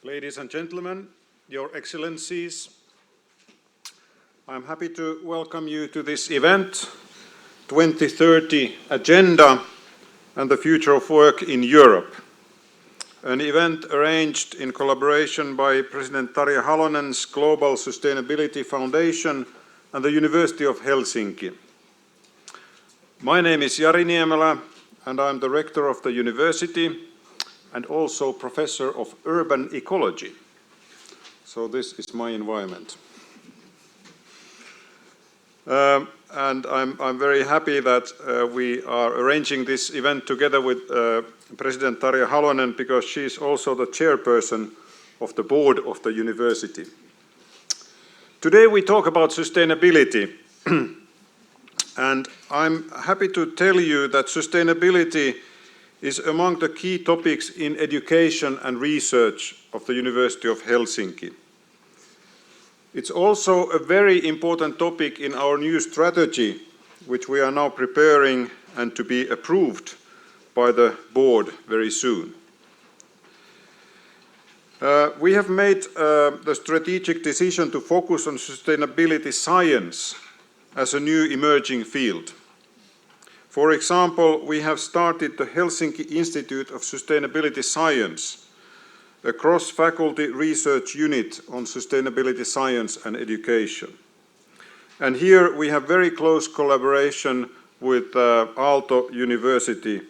Ladies and gentlemen, Your Excellencies, I'm happy to welcome you to this event, 2030 Agenda and the Future of Work in Europe, an event arranged in collaboration by President Tarja Halonen's Global Sustainability Foundation and the University of Helsinki. My name is Jari Niemelä and I'm the rector of the university and also professor of urban ecology. So this is my environment. And I'm very happy that we are arranging this event together with President Tarja Halonen, because she is also the chairperson of the board of the university. Today we talk about sustainability. And I'm happy to tell you that sustainability is among the key topics in education and research of the University of Helsinki. It's also a very important topic in our new strategy, which we are now preparing and to be approved by the board very soon. We have made the strategic decision to focus on sustainability science as a new emerging field. For example, we have started the Helsinki Institute of Sustainability Science, a cross-faculty research unit on sustainability science and education. And here we have very close collaboration with Aalto University,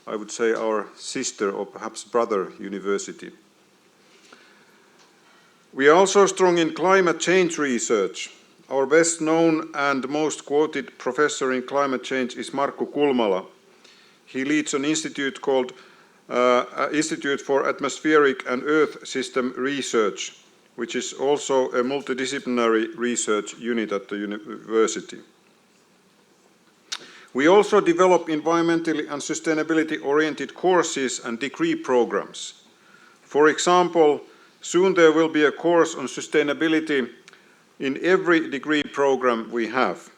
I would say our sister or perhaps brother university. We are also strong in climate change research. Our best known and most quoted professor in climate change is Markku Kulmala. He leads an institute called Institute for Atmospheric and Earth System Research, which is also a multidisciplinary research unit at the university. We also develop environmentally and sustainability-oriented courses and degree programs. For example, soon there will be a course on sustainability in every degree program we have.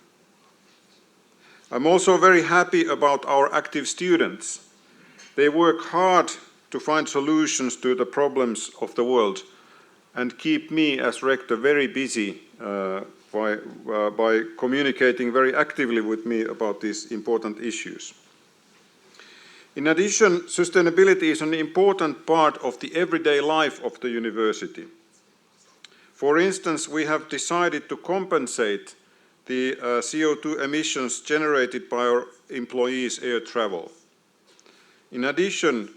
I'm also very happy about our active students. They work hard to find solutions to the problems of the world and keep me as rector very busy by communicating very actively with me about these important issues. In addition, sustainability is an important part of the everyday life of the university. For instance, we have decided to compensate the CO2 emissions generated by our employees' air travel. In addition,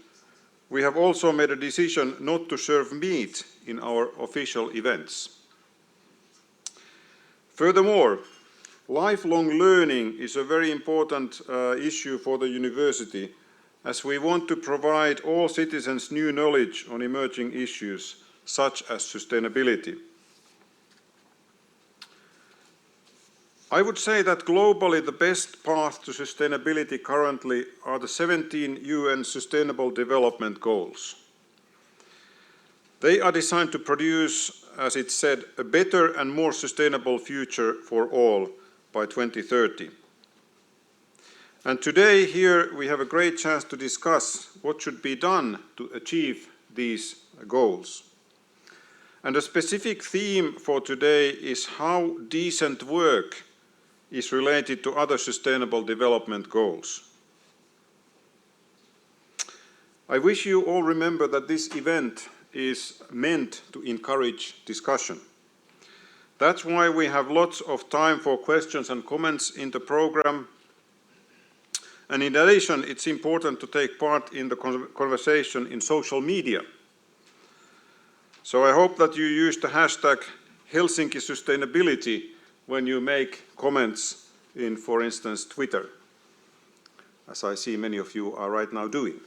we have also made a decision not to serve meat in our official events. Furthermore, lifelong learning is a very important issue for the university, as we want to provide all citizens new knowledge on emerging issues such as sustainability. I would say that globally the best path to sustainability currently are the 17 UN Sustainable Development Goals. They are designed to produce, as it said, a better and more sustainable future for all by 2030. And today here we have a great chance to discuss what should be done to achieve these goals. And a specific theme for today is how decent work is related to other sustainable development goals. I wish you all remember that this event is meant to encourage discussion. That's why we have lots of time for questions and comments in the program. And in addition, it's important to take part in the conversation in social media. So I hope that you use the hashtag Helsinki Sustainability when you make comments in, for instance, Twitter, as I see many of you are right now doing.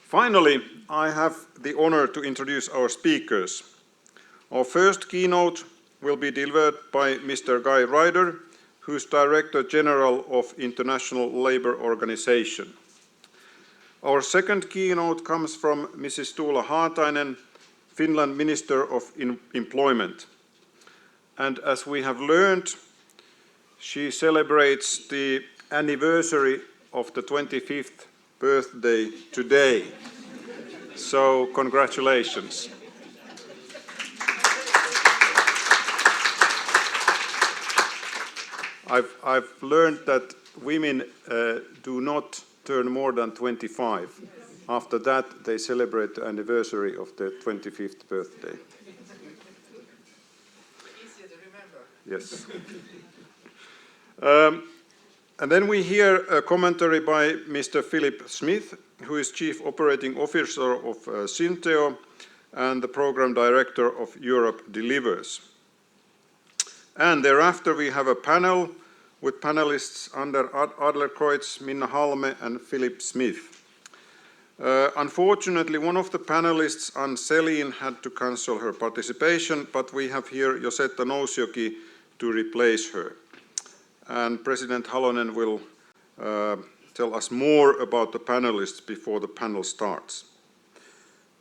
Finally, I have the honor to introduce our speakers. Our first keynote will be delivered by Mr. Guy Ryder, who is Director General of International Labour Organization. Our second keynote comes from Mrs. Tuula Haatainen, Finland Minister of Employment. And as we have learned, she celebrates the anniversary of the 25th birthday today. So congratulations. I've learned that women do not turn more than 25. After that, they celebrate the anniversary of their 25th birthday. Easier to remember. Yes. And then we hear a commentary by Mr. Philip Smith, who is Chief Operating Officer of Synteo and the Program Director of Europe Delivers. And thereafter we have a panel with panelists Ander Adlercreutz, Minna Halme and Philip Smith. Unfortunately, one of the panelists, Ann Selin, had to cancel her participation, but we have here Josetta Nousioki to replace her. And President Halonen will tell us more about the panelists before the panel starts.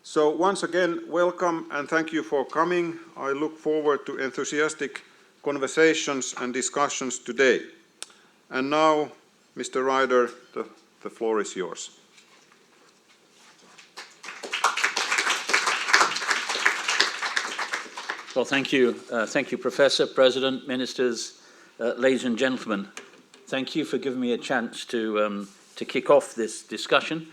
So once again, welcome and thank you for coming. I look forward to enthusiastic conversations and discussions today. And now, Mr. Ryder, the floor is yours. Well, thank you. Thank you, Professor, President, Ministers, ladies and gentlemen. Thank you for giving me a chance to kick off this discussion.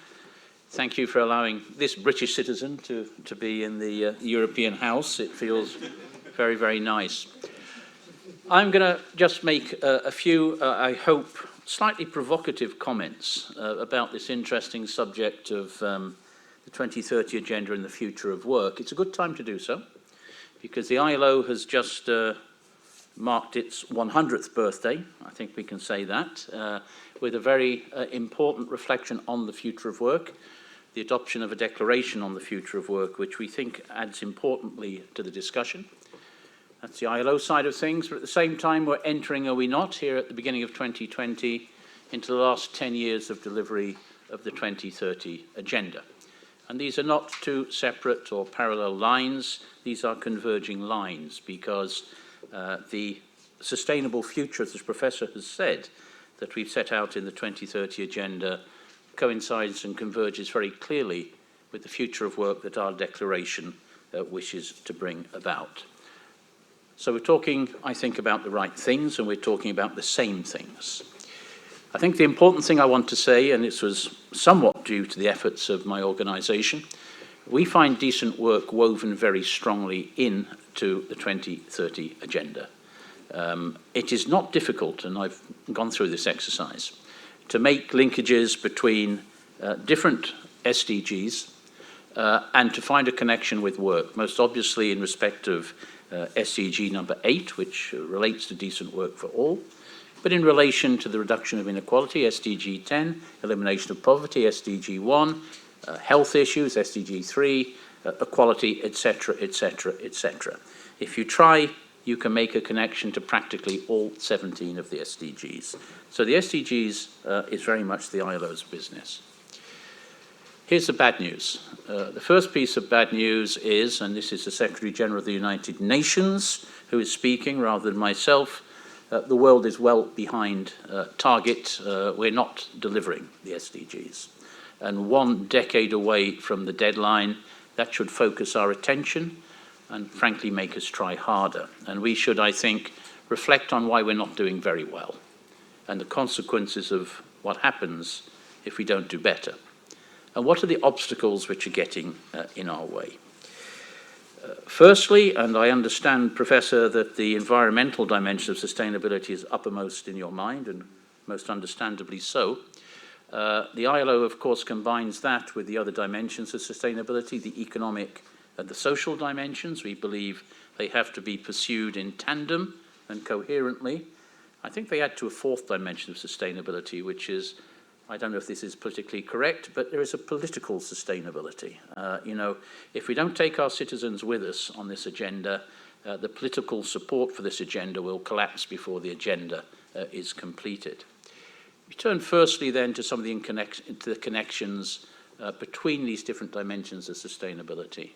Thank you for allowing this British citizen to be in the European House. It feels very, very nice. I'm going to just make a few, I hope, slightly provocative comments about this interesting subject of the 2030 Agenda and the future of work. It's a good time to do so, because the ILO has just marked its 100th birthday, I think we can say that, with a very important reflection on the future of work, the adoption of a declaration on the future of work, which we think adds importantly to the discussion. That's the ILO side of things, but at the same time we're entering, are we not, here at the beginning of 2020, into the last 10 years of delivery of the 2030 Agenda. And these are not two separate or parallel lines, these are converging lines, because the sustainable future, as the Professor has said, that we've set out in the 2030 Agenda coincides and converges very clearly with the future of work that our declaration wishes to bring about. So we're talking, I think, about the right things, and we're talking about the same things. I think the important thing I want to say, and this was somewhat due to the efforts of my organisation, we find decent work woven very strongly into the 2030 Agenda. It is not difficult, and I've gone through this exercise, to make linkages between different SDGs and to find a connection with work, most obviously in respect of SDG number 8, which relates to decent work for all, but in relation to the reduction of inequality, SDG 10, elimination of poverty, SDG 1, health issues, SDG 3, equality, etc., etc., etc. If you try, you can make a connection to practically all 17 of the SDGs. So the SDGs is very much the ILO's business. Here's the bad news. The first piece of bad news is, and this is the Secretary General of the United Nations who is speaking rather than myself, the world is well behind target. We're not delivering the SDGs. And 1 decade away from the deadline, that should focus our attention and frankly make us try harder. And we should, I think, reflect on why we're not doing very well and the consequences of what happens if we don't do better. And what are the obstacles which are getting in our way? Firstly, and I understand, Professor, that the environmental dimension of sustainability is uppermost in your mind, and most understandably so. The ILO, of course, combines that with the other dimensions of sustainability, the economic and the social dimensions. We believe they have to be pursued in tandem and coherently. I think they add to a 4th dimension of sustainability, which is, I don't know if this is politically correct, but there is a political sustainability. If we don't take our citizens with us on this agenda, the political support for this agenda will collapse before the agenda is completed. We turn firstly then to some of the connections between these different dimensions of sustainability.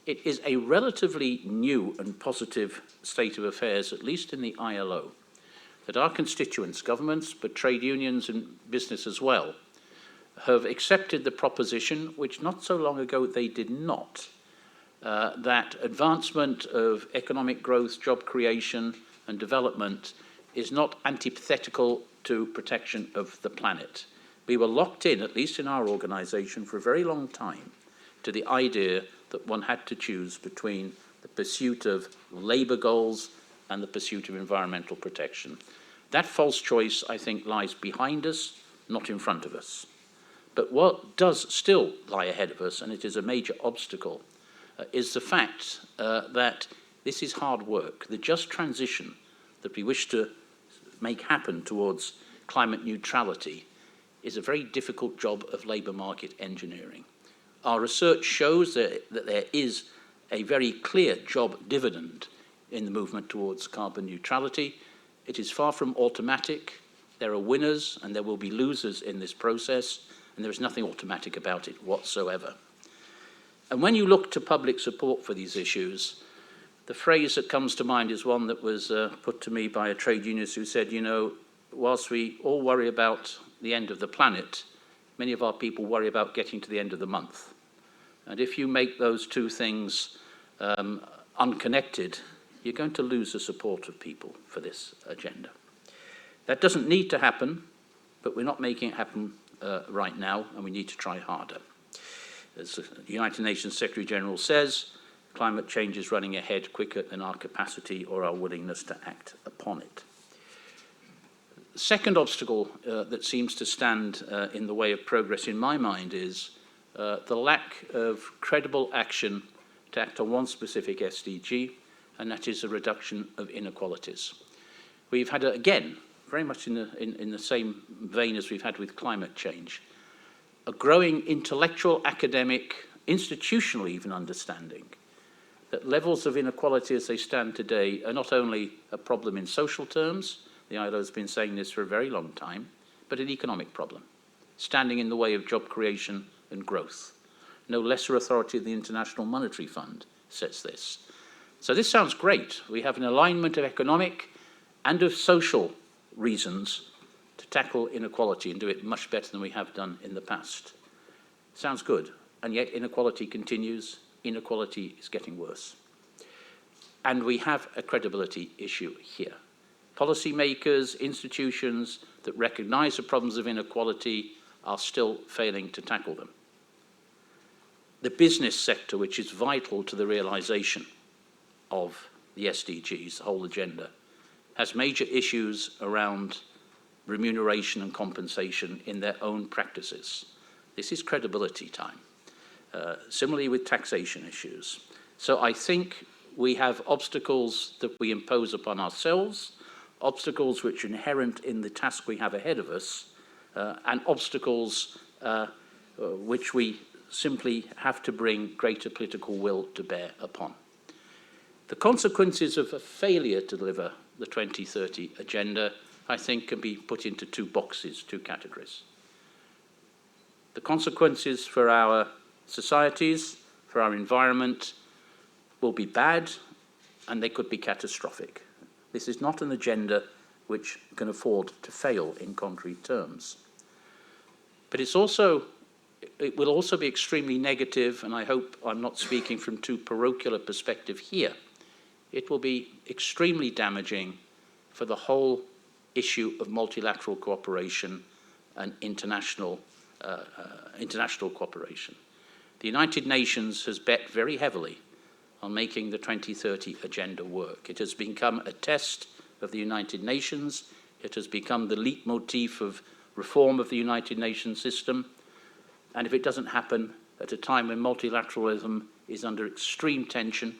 It is a relatively new and positive state of affairs, at least in the ILO, that our constituents, governments, but trade unions and business as well, have accepted the proposition, which not so long ago they did not, that advancement of economic growth, job creation and development is not antithetical to protection of the planet. We were locked in, at least in our organisation, for a very long time to the idea that one had to choose between the pursuit of labour goals and the pursuit of environmental protection. That false choice, I think, lies behind us, not in front of us. But what does still lie ahead of us, and it is a major obstacle, is the fact that this is hard work. The just transition that we wish to make happen towards climate neutrality is a very difficult job of labour market engineering. Our research shows that there is a very clear job dividend in the movement towards carbon neutrality. It is far from automatic. There are winners and there will be losers in this process, and there is nothing automatic about it whatsoever. And when you look to public support for these issues, the phrase that comes to mind is one that was put to me by a trade unionist who said, you know, whilst we all worry about the end of the planet, many of our people worry about getting to the end of the month. And if you make those two things unconnected, you're going to lose the support of people for this agenda. That doesn't need to happen, but we're not making it happen right now, and we need to try harder. As the United Nations Secretary General says, climate change is running ahead quicker than our capacity or our willingness to act upon it. The second obstacle that seems to stand in the way of progress in my mind is the lack of credible action to act on one specific SDG, and that is a reduction of inequalities. We've had, again, very much in the same vein as we've had with climate change, a growing intellectual, academic, institutional even understanding that levels of inequality as they stand today are not only a problem in social terms, the ILO has been saying this for a very long time, but an economic problem, standing in the way of job creation and growth. No lesser authority than the International Monetary Fund says this. So this sounds great. We have an alignment of economic and of social reasons to tackle inequality and do it much better than we have done in the past. Sounds good, and yet inequality continues. Inequality is getting worse. And we have a credibility issue here. Policymakers, institutions that recognise the problems of inequality are still failing to tackle them. The business sector, which is vital to the realisation of the SDGs, the whole agenda, has major issues around remuneration and compensation in their own practices. This is credibility time. Similarly with taxation issues. So I think we have obstacles that we impose upon ourselves, obstacles which are inherent in the task we have ahead of us, and obstacles which we simply have to bring greater political will to bear upon. The consequences of a failure to deliver the 2030 agenda, I think, can be put into two boxes, two categories. The consequences for our societies, for our environment, will be bad, and they could be catastrophic. This is not an agenda which can afford to fail in concrete terms. But it will also be extremely negative, and I hope I'm not speaking from too parochial a perspective here. It will be extremely damaging for the whole issue of multilateral cooperation and international cooperation. The United Nations has bet very heavily on making the 2030 agenda work. It has become a test of the United Nations. It has become the leitmotif of reform of the United Nations system. And if it doesn't happen at a time when multilateralism is under extreme tension,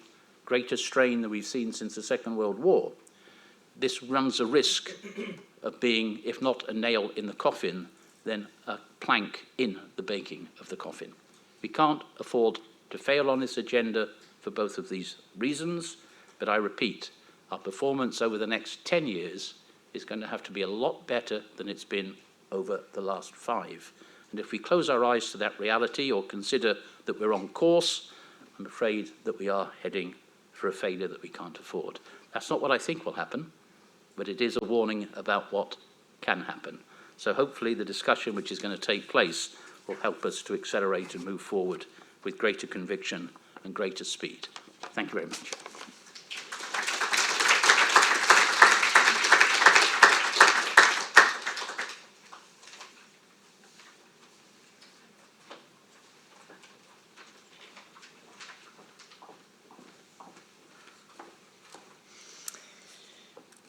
greater strain than we've seen since the Second World War, this runs a risk of being, if not a nail in the coffin, then a plank in the baking of the coffin. We can't afford to fail on this agenda for both of these reasons, but I repeat, our performance over the next 10 years is going to have to be a lot better than it's been over the last 5. And if we close our eyes to that reality or consider that we're on course, I'm afraid that we are heading for a failure that we can't afford. That's not what I think will happen, but it is a warning about what can happen. So hopefully the discussion which is going to take place will help us to accelerate and move forward with greater conviction and greater speed. Thank you very much.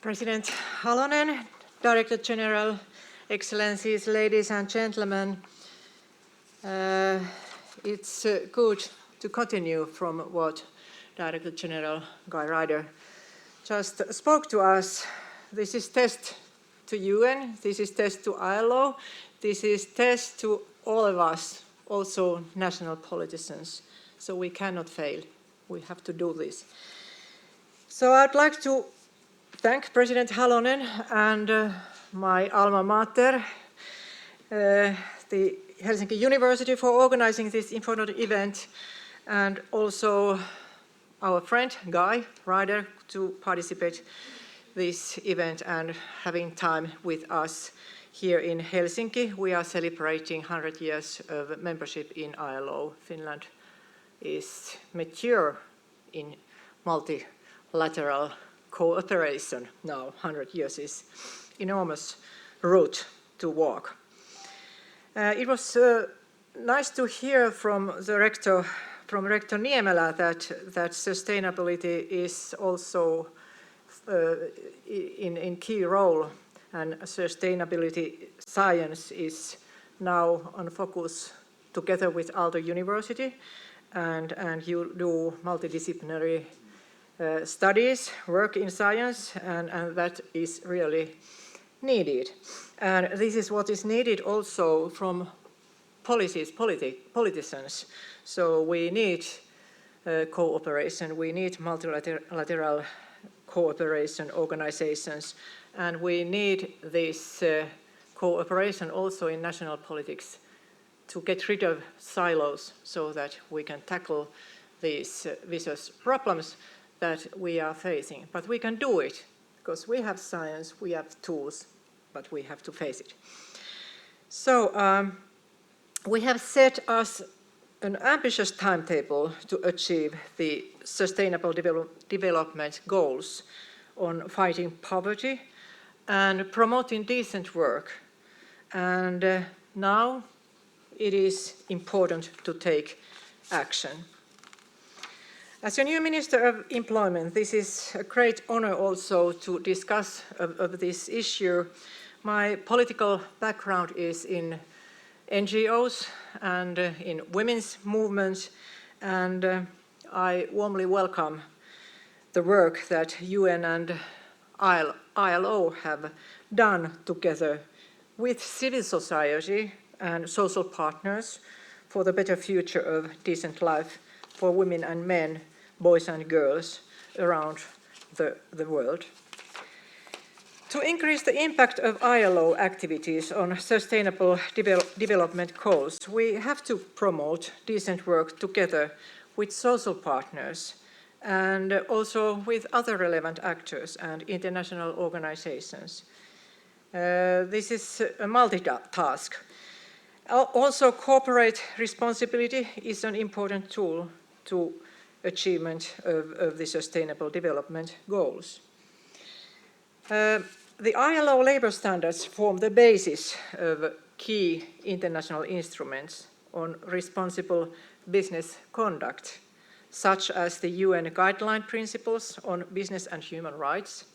President Halonen, Director General, Excellencies, ladies and gentlemen, it's good to continue from what Director General Guy Ryder just spoke to us. This is test to UN, this is test to ILO, this is test to all of us, also national politicians. So we cannot fail. We have to do this. So I'd like to thank President Halonen and my alma mater, the Helsinki University, for organizing this important event, and also our friend Guy Ryder to participate this event and having time with us here in Helsinki. We are celebrating 100 years of membership in ILO. Finland is mature in multilateral cooperation now. 100 years is enormous route to walk. It was nice to hear from Rector Niemelä that sustainability is also in key role, and sustainability science is now on focus together with Aalto University, and you do multidisciplinary studies, work in science, and that is really needed. And this is what is needed also from politicians. So we need cooperation, we need multilateral cooperation organizations, and we need this cooperation also in national politics to get rid of silos so that we can tackle these vicious problems that we are facing. But we can do it because we have science, we have tools, but we have to face it. So we have set us an ambitious timetable to achieve the Sustainable Development Goals on fighting poverty and promoting decent work. And now it is important to take action. As a new Minister of Employment, this is a great honor also to discuss of this issue. My political background is in NGOs and in women's movements, and I warmly welcome the work that UN and ILO have done together with civil society and social partners for the better future of decent life for women and men, boys and girls around the world. To increase the impact of ILO activities on sustainable development goals, we have to promote decent work together with social partners and also with other relevant actors and international organizations. This is a multitask. Also, corporate responsibility is an important tool to achievement of the Sustainable Development Goals. The ILO labor standards form the basis of key international instruments on responsible business conduct, such as the UN Guideline Principles on Business and Human Rights,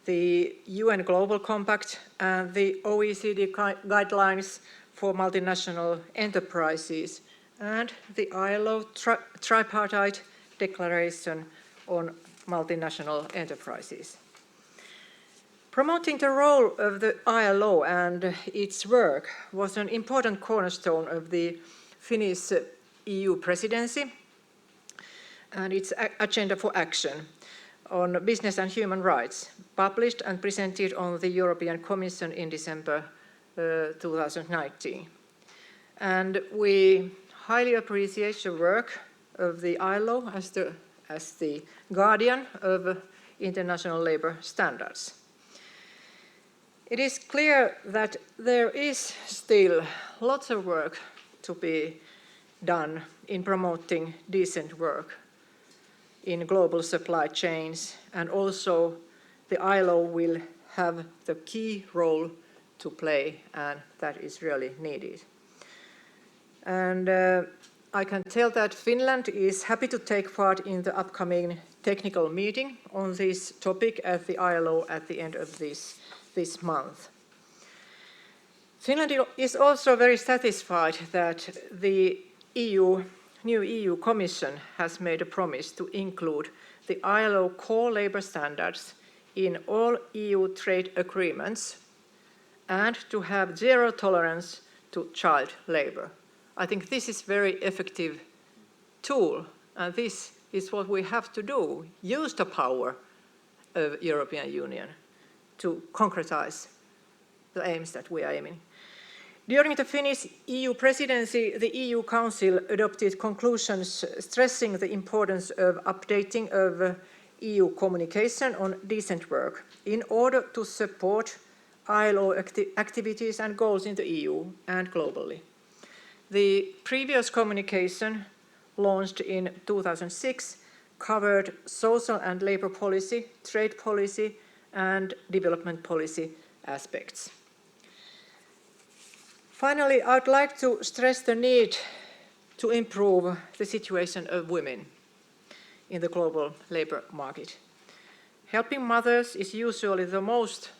the UN Global Compact, and the OECD Guidelines for Multinational Enterprises, and the ILO Tripartite Declaration on Multinational Enterprises. Promoting the role of the ILO and its work was an important cornerstone of the Finnish EU presidency and its agenda for action on business and human rights, published and presented on the European Commission in December 2019. And we highly appreciate the work of the ILO as the guardian of international labor standards. It is clear that there is still lots of work to be done in promoting decent work in global supply chains, and also the ILO will have the key role to play, and that is really needed. And I can tell that Finland is happy to take part in the upcoming technical meeting on this topic at the ILO at the end of this month. Finland is also very satisfied that the new EU Commission has made a promise to include the ILO core labour standards in all EU trade agreements and to have zero tolerance to child labour. I think this is a very effective tool, and this is what we have to do, use the power of European Union to concretize the aims that we are aiming. During the Finnish EU presidency, the EU Council adopted conclusions stressing the importance of updating of EU communication on decent work in order to support ILO activities and goals in the EU and globally. The previous communication, launched in 2006, covered social and labour policy, trade policy, and development policy aspects. Finally, I would like to stress the need to improve the situation of women in the global labour market. Helping mothers is usually the most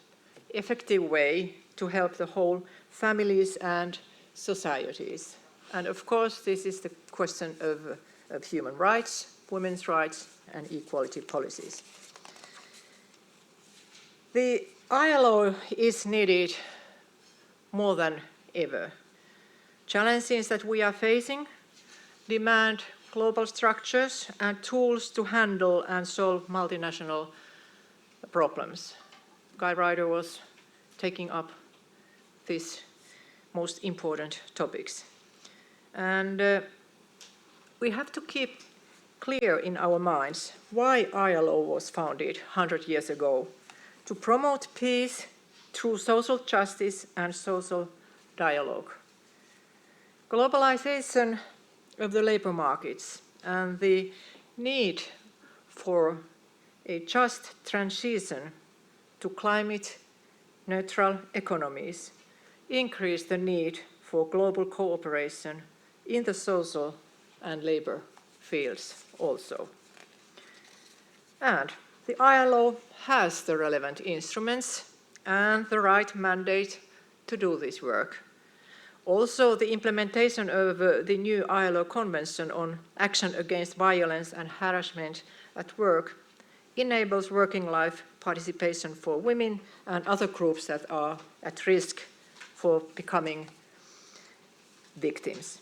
effective way to help the whole families and societies. And of course, this is the question of human rights, women's rights, and equality policies. The ILO is needed more than ever. Challenges that we are facing demand global structures and tools to handle and solve multinational problems. Guy Ryder was taking up these most important topics. And we have to keep clear in our minds why ILO was founded 100 years ago: to promote peace through social justice and social dialogue. Globalization of the labour markets and the need for a just transition to climate-neutral economies increase the need for global cooperation in the social and labour fields also. And the ILO has the relevant instruments and the right mandate to do this work. Also, the implementation of the new ILO Convention on Action Against Violence and Harassment at Work enables working life participation for women and other groups that are at risk for becoming victims.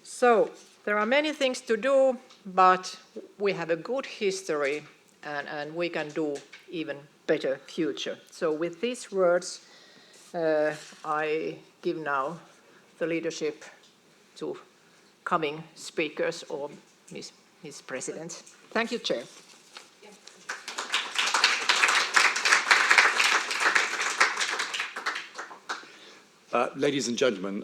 So there are many things to do, but we have a good history and we can do even better future. So with these words, I give now the leadership to coming speakers or Ms. President. Thank you, Chair. Ladies and gentlemen,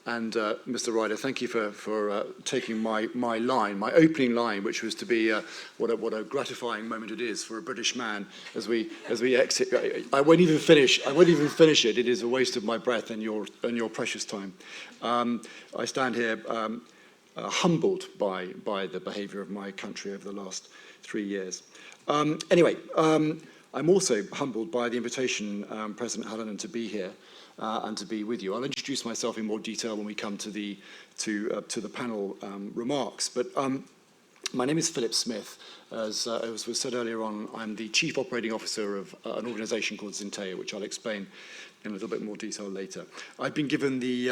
and Mr. Ryder, thank you for taking my opening line, which was to be what a gratifying moment it is for a British man as we exit. I won't even finish it. It is a waste of my breath and your precious time. I stand here humbled by the behaviour of my country over the last 3 years. Anyway, I'm also humbled by the invitation, President Halonen, to be here. And to be with you. I'll introduce myself in more detail when we come to the panel remarks. But my name is Philip Smith. As was said earlier on, I'm the Chief Operating Officer of an organisation called Zinteia, which I'll explain in a little bit more detail later. I've been given the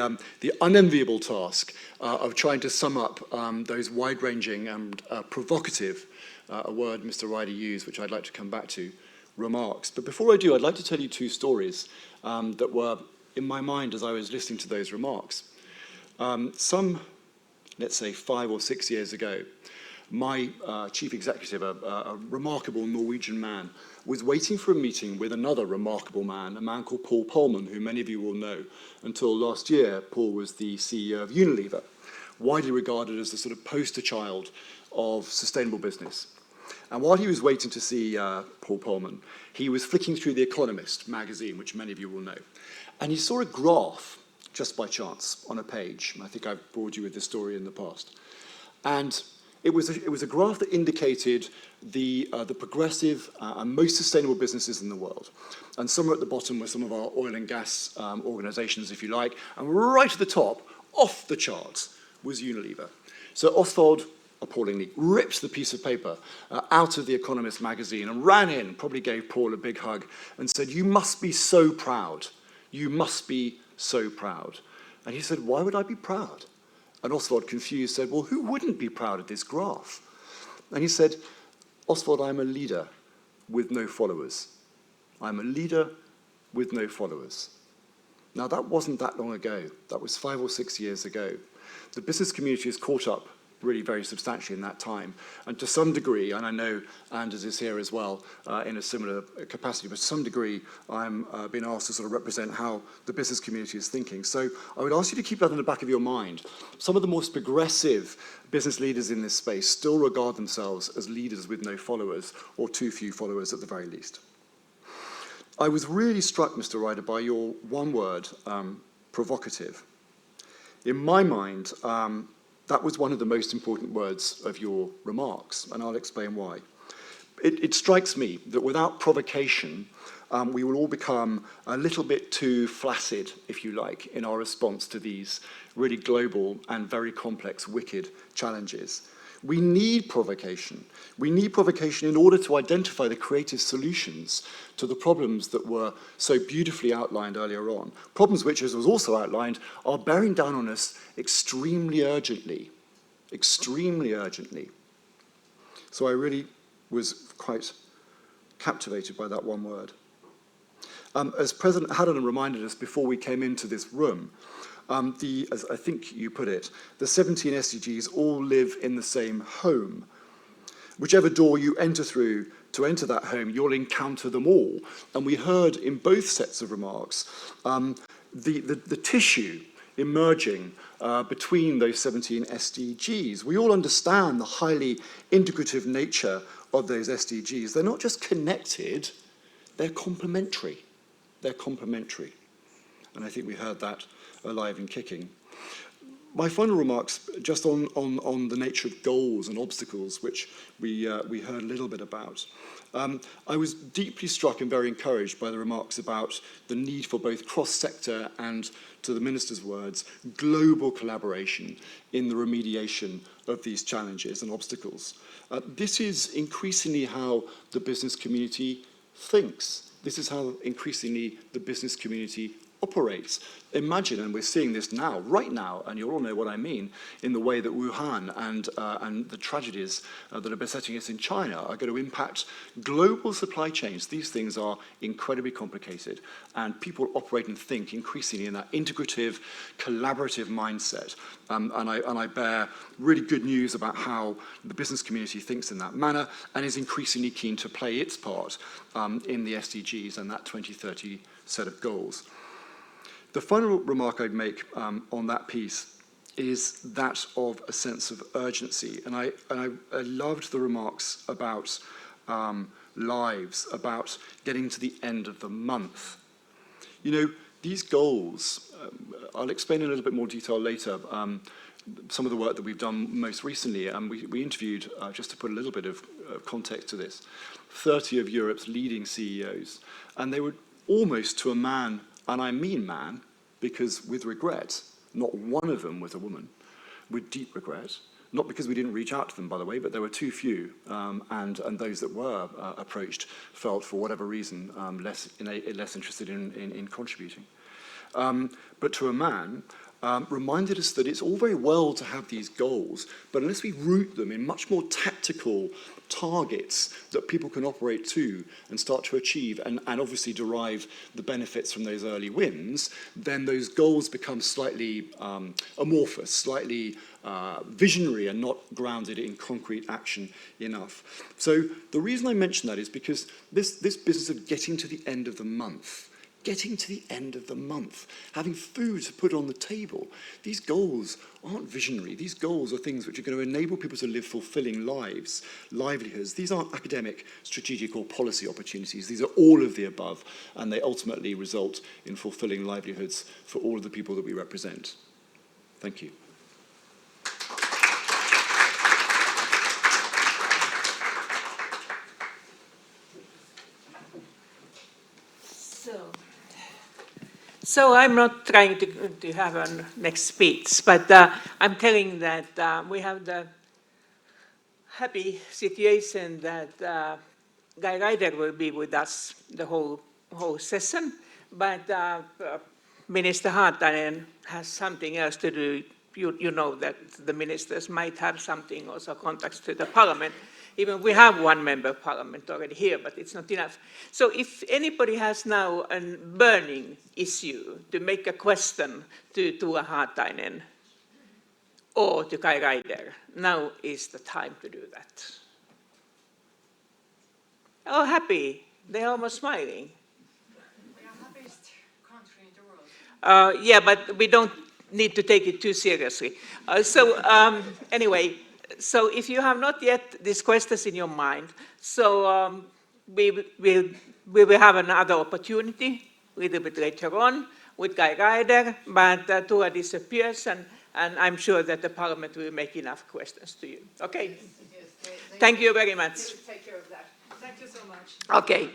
unenviable task of trying to sum up those wide-ranging and provocative, a word Mr. Ryder used, which I'd like to come back to, remarks. But before I do, I'd like to tell you 2 stories that were in my mind as I was listening to those remarks. Some, let's say 5 or 6 years ago, my chief executive, a remarkable Norwegian man, was waiting for a meeting with another remarkable man, a man called Paul Polman, who many of you will know. Until last year, Paul was the CEO of Unilever, widely regarded as the sort of poster child of sustainable business. And while he was waiting to see Paul Polman, he was flicking through The Economist magazine, which many of you will know. And he saw a graph, just by chance, on a page. I think I've bored you with this story in the past. And it was a graph that indicated the progressive and most sustainable businesses in the world. And somewhere at the bottom were some of our oil and gas organizations, if you like. And right at the top, off the charts, was Unilever. So Oswald, appallingly, ripped the piece of paper out of The Economist magazine and ran in, probably gave Paul a big hug, and said, "You must be so proud. You must be so proud." And he said, "Why would I be proud?" And Oswald, confused, said, "Well, who wouldn't be proud of this graph?" And he said, "Oswald, I'm a leader with no followers. I'm a leader with no followers." Now, that wasn't that long ago. That was 5 or 6 years ago. The business community has caught up really very substantially in that time. And to some degree, and I know Anders is here as well in a similar capacity, but to some degree, I'm being asked to sort of represent how the business community is thinking. So I would ask you to keep that in the back of your mind. Some of the most progressive business leaders in this space still regard themselves as leaders with no followers, or too few followers at the very least. I was really struck, Mr. Ryder, by your one word, provocative. In my mind, that was one of the most important words of your remarks, and I'll explain why. It strikes me that without provocation, we will all become a little bit too flaccid, if you like, in our response to these really global and very complex, wicked challenges. We need provocation. We need provocation in order to identify the creative solutions to the problems that were so beautifully outlined earlier on. Problems which, as was also outlined, are bearing down on us extremely urgently. Extremely urgently. So I really was quite captivated by that one word. As President Haddon reminded us before we came into this room, as I think you put it, the 17 SDGs all live in the same home. Whichever door you enter through to enter that home, you'll encounter them all. And we heard in both sets of remarks the tissue emerging between those 17 SDGs. We all understand the highly integrative nature of those SDGs. They're not just connected, they're complementary. They're complementary. And I think we heard that alive and kicking. My final remarks just on the nature of goals and obstacles, which we heard a little bit about. I was deeply struck and very encouraged by the remarks about the need for both cross-sector and, to the Minister's words, global collaboration in the remediation of these challenges and obstacles. This is increasingly how the business community thinks. This is how increasingly the business community operates. Imagine, and we're seeing this now, right now, and you all know what I mean, in the way that Wuhan and the tragedies that are besetting us in China are going to impact global supply chains. These things are incredibly complicated, and people operate and think increasingly in that integrative, collaborative mindset. And I bear really good news about how the business community thinks in that manner and is increasingly keen to play its part in the SDGs and that 2030 set of goals. The final remark I'd make on that piece is that of a sense of urgency. And I loved the remarks about lives, about getting to the end of the month. You know, these goals, I'll explain in a little bit more detail later, some of the work that we've done most recently, and we interviewed, just to put a little bit of context to this, 30 of Europe's leading CEOs, and they were almost to a man, and I mean man, because with regret, not one of them was a woman, with deep regret, not because we didn't reach out to them, by the way, but there were too few, and those that were approached felt, for whatever reason, less interested in contributing. But to a man, reminded us that it's all very well to have these goals, but unless we root them in much more tactical targets that people can operate to and start to achieve and obviously derive the benefits from those early wins, then those goals become slightly amorphous, slightly visionary and not grounded in concrete action enough. So the reason I mention that is because this business of getting to the end of the month, having food to put on the table, these goals aren't visionary. These goals are things which are going to enable people to live fulfilling lives, livelihoods. These aren't academic, strategic or policy opportunities. These are all of the above, and they ultimately result in fulfilling livelihoods for all of the people that we represent. Thank you. So I'm not trying to have a next speech, but I'm telling that we have the happy situation that Guy Ryder will be with us the whole session, but Minister Haatainen has something else to do. You know that the ministers might have something, also contacts to the parliament. Even we have one member of parliament already here, but it's not enough. So if anybody has now a burning issue to make a question to Tuula Haatainen or to Guy Ryder, now is the time to do that. Oh, happy. They're almost smiling. We are the happiest country in the world. Yeah, but we don't need to take it too seriously. Anyway, so if you have not yet these questions in your mind, so we will have another opportunity a little bit later on with Guy Ryder, but Tuula disappears, and I'm sure that the Parliament will make enough questions to you. Okay? Yes, Thank you very much. They will take care of that. Thank you so much. Okay.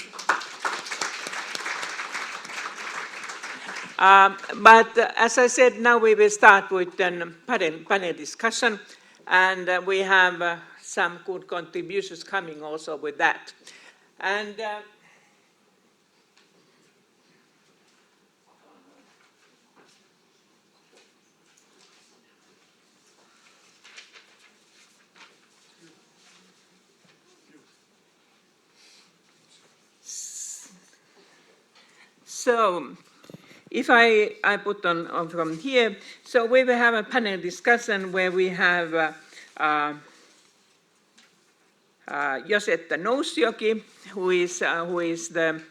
But as I said, now we will start with a panel discussion, and we have some good contributions coming also with that. And so, if I put on from here, so we will have a panel discussion where we have Josetta Nousjoki, who is the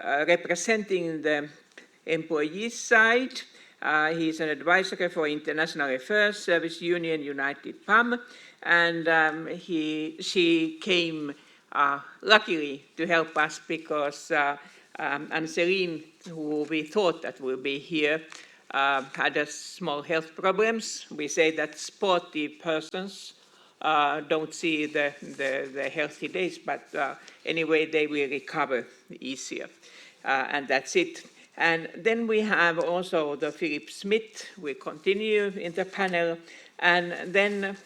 representing the employees side. He's an advisor for International Affairs Service Union United PAM, and she came luckily to help us because Anne-Céline, who we thought that would be here, had a small health problems. We say that sporty persons don't see the healthy days, but anyway, they will recover easier. And that's it. And then we have also the Philip Smith, we continue in the panel. And then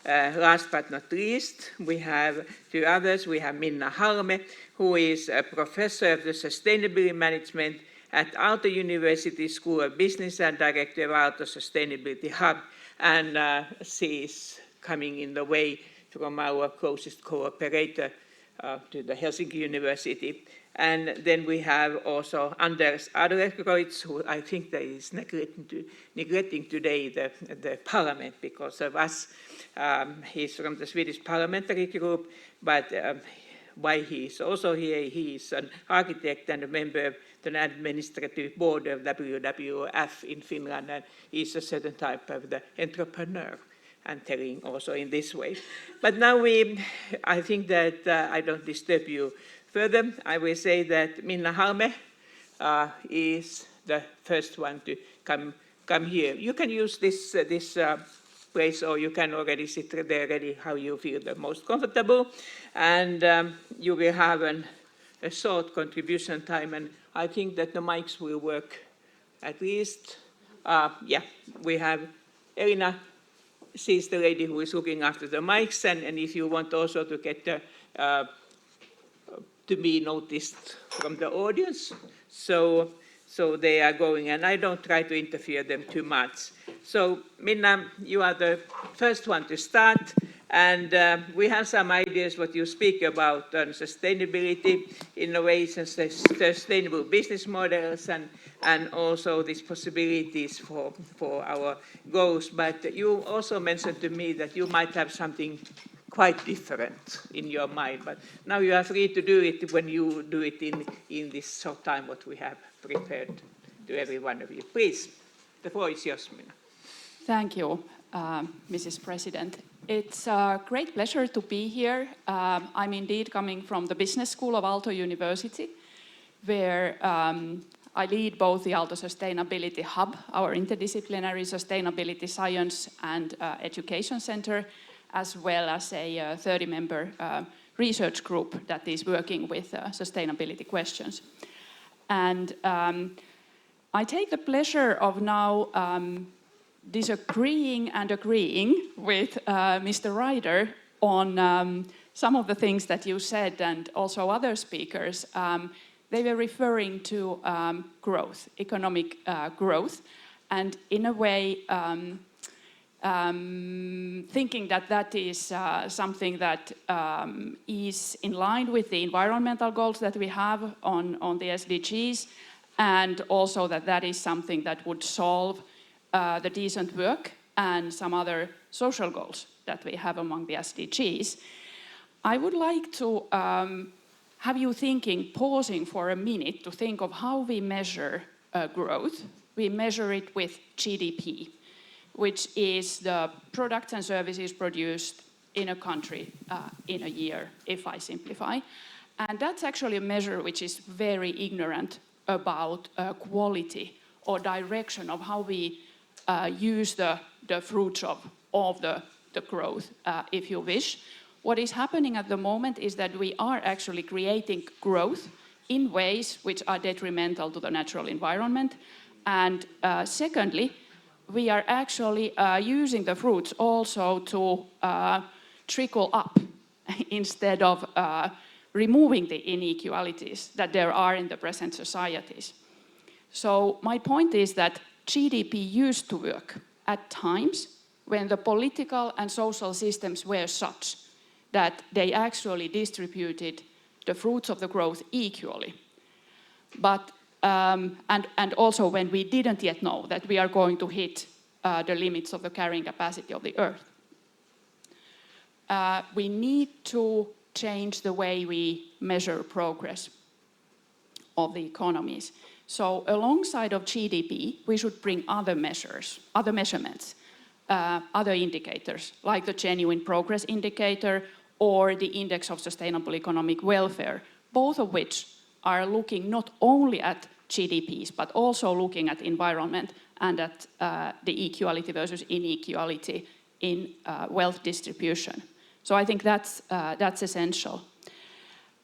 last but not least, we have two others. We have Minna Halme, who is a professor of the sustainability management at Aalto University School of Business and director of Aalto Sustainability Hub. And she is coming in the way from our closest cooperator to the Helsinki University. And then we have also Anders Adlercreutz, who I think that is neglecting today the parliament because of us. He's from the Swedish parliamentary group, but why he is also here, he is an architect and a member of the administrative board of WWF in Finland, and he's a certain type of the entrepreneur, and telling also in this way. But now I think that I don't disturb you further. I will say that Minna Halme is the first one to come here. You can use this place, or you can already sit there ready how you feel the most comfortable. And you will have a short contribution time, and I think that the mics will work at least. Yeah, we have Elina. She's the lady who is looking after the mics, and if you want also to get to be noticed from the audience, so they are going, and I don't try to interfere them too much. So Minna, you are the first one to start, And we have some ideas what you speak about on sustainability, innovations, sustainable business models, and also these possibilities for our goals. But you also mentioned to me that you might have something quite different in your mind. But now you are free to do it when you do it in this short time what we have prepared to every one of you. Please, the floor is yours, Minna. Thank you, Mrs. President. It's a great pleasure to be here. I'm indeed coming from the Business School of Aalto University, where I lead both the Aalto Sustainability Hub, our interdisciplinary sustainability science and education center, as well as a 30-member research group that is working with sustainability questions. And I take the pleasure of now disagreeing and agreeing with Mr. Ryder on some of the things that you said, and also other speakers. They were referring to growth, economic growth, and in a way thinking that that is something that is in line with the environmental goals that we have on the SDGs, and also that that is something that would solve the decent work and some other social goals that we have among the SDGs. I would like to have you pausing for a minute to think of how we measure growth. We measure it with GDP, which is the products and services produced in a country in a year, if I simplify. And that's actually a measure which is very ignorant about quality or direction of how we use the fruits of the growth, if you wish. What is happening at the moment is that we are actually creating growth in ways which are detrimental to the natural environment. And secondly, we are actually using the fruits also to trickle up instead of removing the inequalities that there are in the present societies. So my point is that GDP used to work at times when the political and social systems were such that they actually distributed the fruits of the growth equally. But and also when we didn't yet know that we are going to hit the limits of the carrying capacity of the Earth. We need to change the way we measure progress of the economies. So alongside of GDP, we should bring other measures, other measurements, other indicators, like the genuine progress indicator or the index of sustainable economic welfare, both of which are looking not only at GDPs, but also looking at environment and at the equality versus inequality in wealth distribution. So I think that's essential.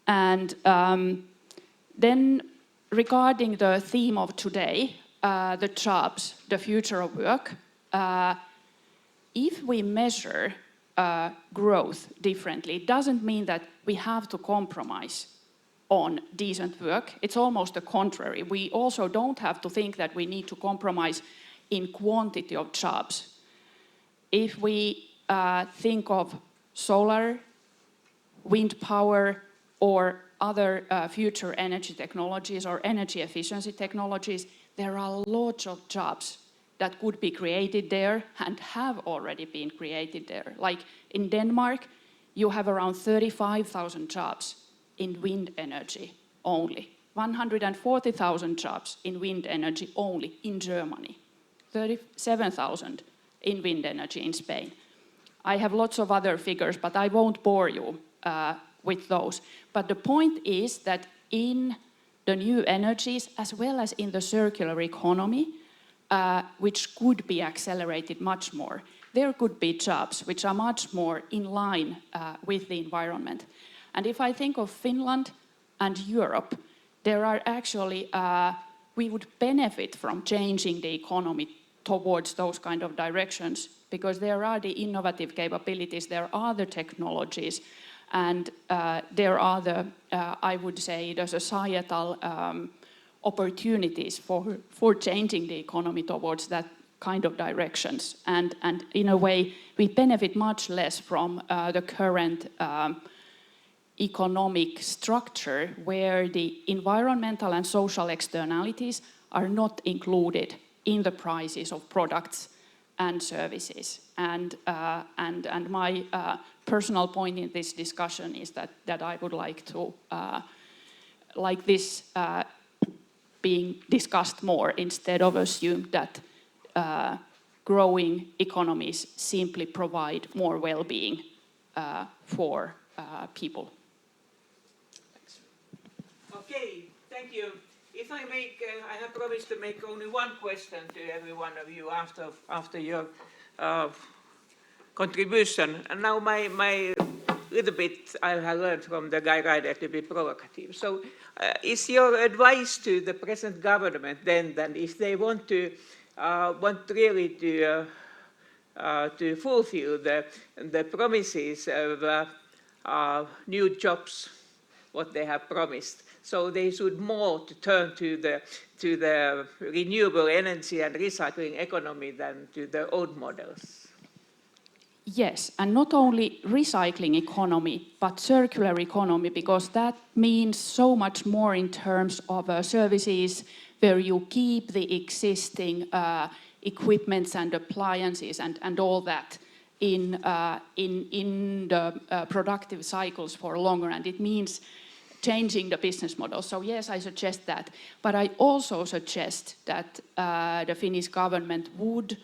And then regarding the theme of today, the jobs, the future of work, if we measure growth differently, it doesn't mean that we have to compromise on decent work. It's almost the contrary. We also don't have to think that we need to compromise in quantity of jobs. If we think of solar, wind power, or other future energy technologies or energy efficiency technologies, there are lots of jobs that could be created there and have already been created there. Like in Denmark, you have around 35,000 jobs in wind energy only. 140,000 jobs in wind energy only in Germany. 37,000 in wind energy in Spain. I have lots of other figures, but I won't bore you with those. But the point is that in the new energies, as well as in the circular economy, which could be accelerated much more, there could be jobs which are much more in line with the environment. And if I think of Finland and Europe, there are actually, we would benefit from changing the economy towards those kind of directions, because there are the innovative capabilities, there are the technologies, and there are the, I would say, the societal opportunities for changing the economy towards kind of directions. And in a way, we benefit much less from the current economic structure where the environmental and social externalities are not included in the prices of products and services. And my personal point in this discussion is that I would like to like this being discussed more instead of assume that growing economies simply provide more well-being for people. Okay, thank you. If I make, I have promised to make only one question to every one of you after your contribution. And now my little bit I have learned from the Guy Ryder to be provocative. So is your advice to the present government then that if they want really to fulfill the promises of new jobs, what they have promised, so they should more to turn to the renewable energy and recycling economy than to the old models? Yes, and not only recycling economy, but circular economy, because that means so much more in terms of services where you keep the existing equipments and appliances and all that in the productive cycles for longer, and it means changing the business model. So yes, I suggest that, but I also suggest that the Finnish government would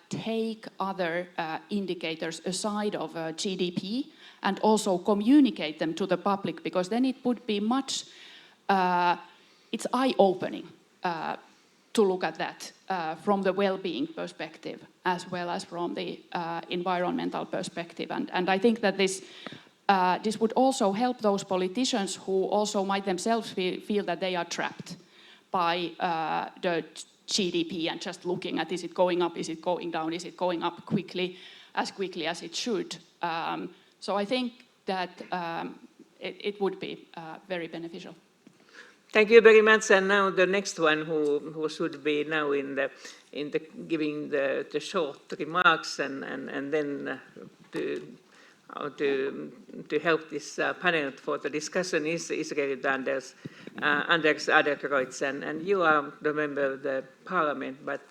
take other indicators aside of GDP and also communicate them to the public, because then it would be much, it's eye-opening to look at that from the well-being perspective as well as from the environmental perspective. And I think that this would also help those politicians who also might themselves feel that they are trapped by the GDP and just looking at, is it going up, is it going down, is it going up quickly as it should. So I think that it would be very beneficial. Thank you very much. And now the next one who should be now in the giving the short remarks and then to help this panel for the discussion is Gerrit Anders Adlercreutz, and you are the member of the parliament, but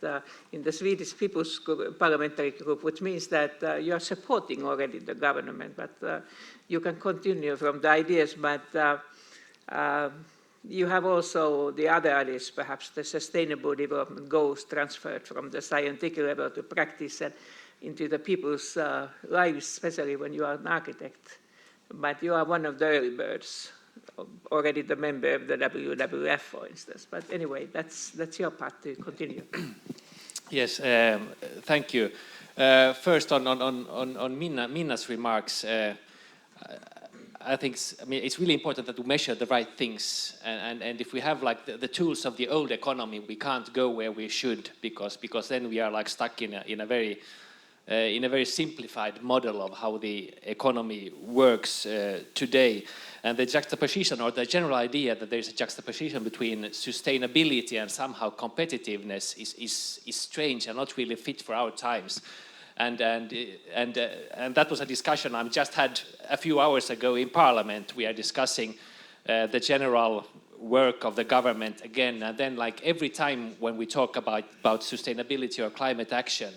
in the Swedish People's Parliamentary Group, which means that you are supporting already the government, but you can continue from the ideas, but you have also the other ideas, perhaps the sustainable development goals transferred from the scientific level to practice and into the people's lives, especially when you are an architect. But you are one of the early birds, already the member of the WWF, for instance. But anyway, that's your part to continue. Yes, thank you. First, on Minna's remarks, I think it's really important that we measure the right things, and if we have like the tools of the old economy, we can't go where we should, because then we are like stuck in a very simplified model of how the economy works today. And the juxtaposition, or the general idea that there's a juxtaposition between sustainability and somehow competitiveness is strange and not really fit for our times. And that was a discussion I just had a few hours ago in Parliament. We are discussing the general work of the government again, and then like every time when we talk about sustainability or climate action,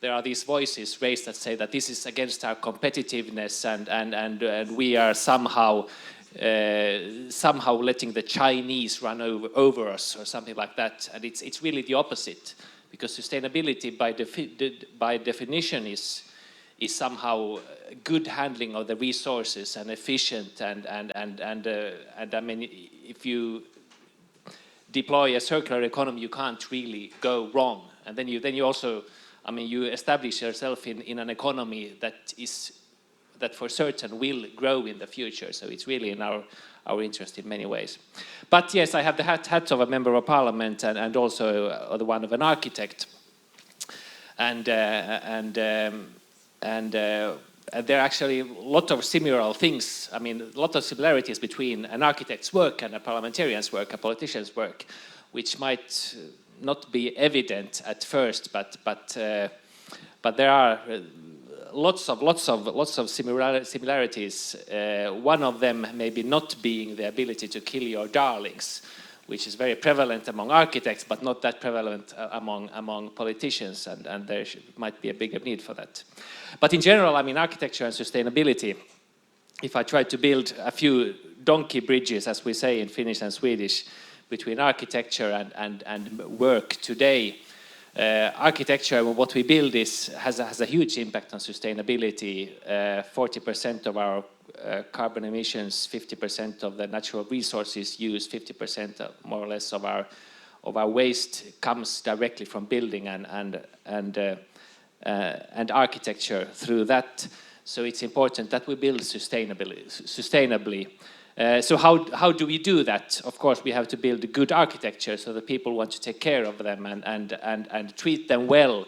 there are these voices raised that say that this is against our competitiveness, and we are somehow letting the Chinese run over us or something like that. And it's really the opposite, because sustainability by definition is somehow good handling of the resources and efficient, and I mean, if you deploy a circular economy, you can't really go wrong. And then you also, I mean, you establish yourself in an economy that for certain will grow in the future. So it's really in our interest in many ways. But yes, I have the hat of a member of parliament and also the one of an architect. And there are actually a lot of similar things. I mean, a lot of similarities between an architect's work and a parliamentarian's work, a politician's work, which might not be evident at first, but there are lots of similarities. One of them maybe not being the ability to kill your darlings, which is very prevalent among architects, but not that prevalent among politicians, and there might be a bigger need for that. But in general, I mean, architecture and sustainability, if I try to build a few donkey bridges, as we say in Finnish and Swedish, between architecture and work today, architecture, what we build has a huge impact on sustainability. 40% of our carbon emissions, 50% of the natural resources used, 50% more or less of our waste comes directly from building and architecture through that. So it's important that we build sustainably. So how do we do that? Of course, we have to build a good architecture so that people want to take care of them and treat them well.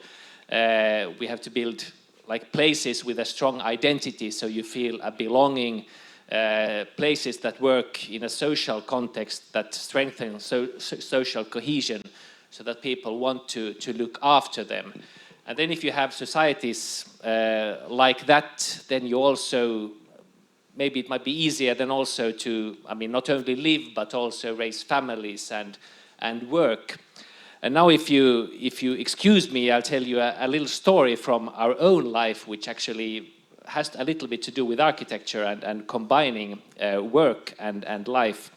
We have to build like places with a strong identity so you feel a belonging, places that work in a social context that strengthen social cohesion so that people want to look after them. And then if you have societies like that, then you also, maybe it might be easier then also to, I mean, not only live, but also raise families and work. And now if you excuse me, I'll tell you a little story from our own life, which actually has a little bit to do with architecture and combining work and life.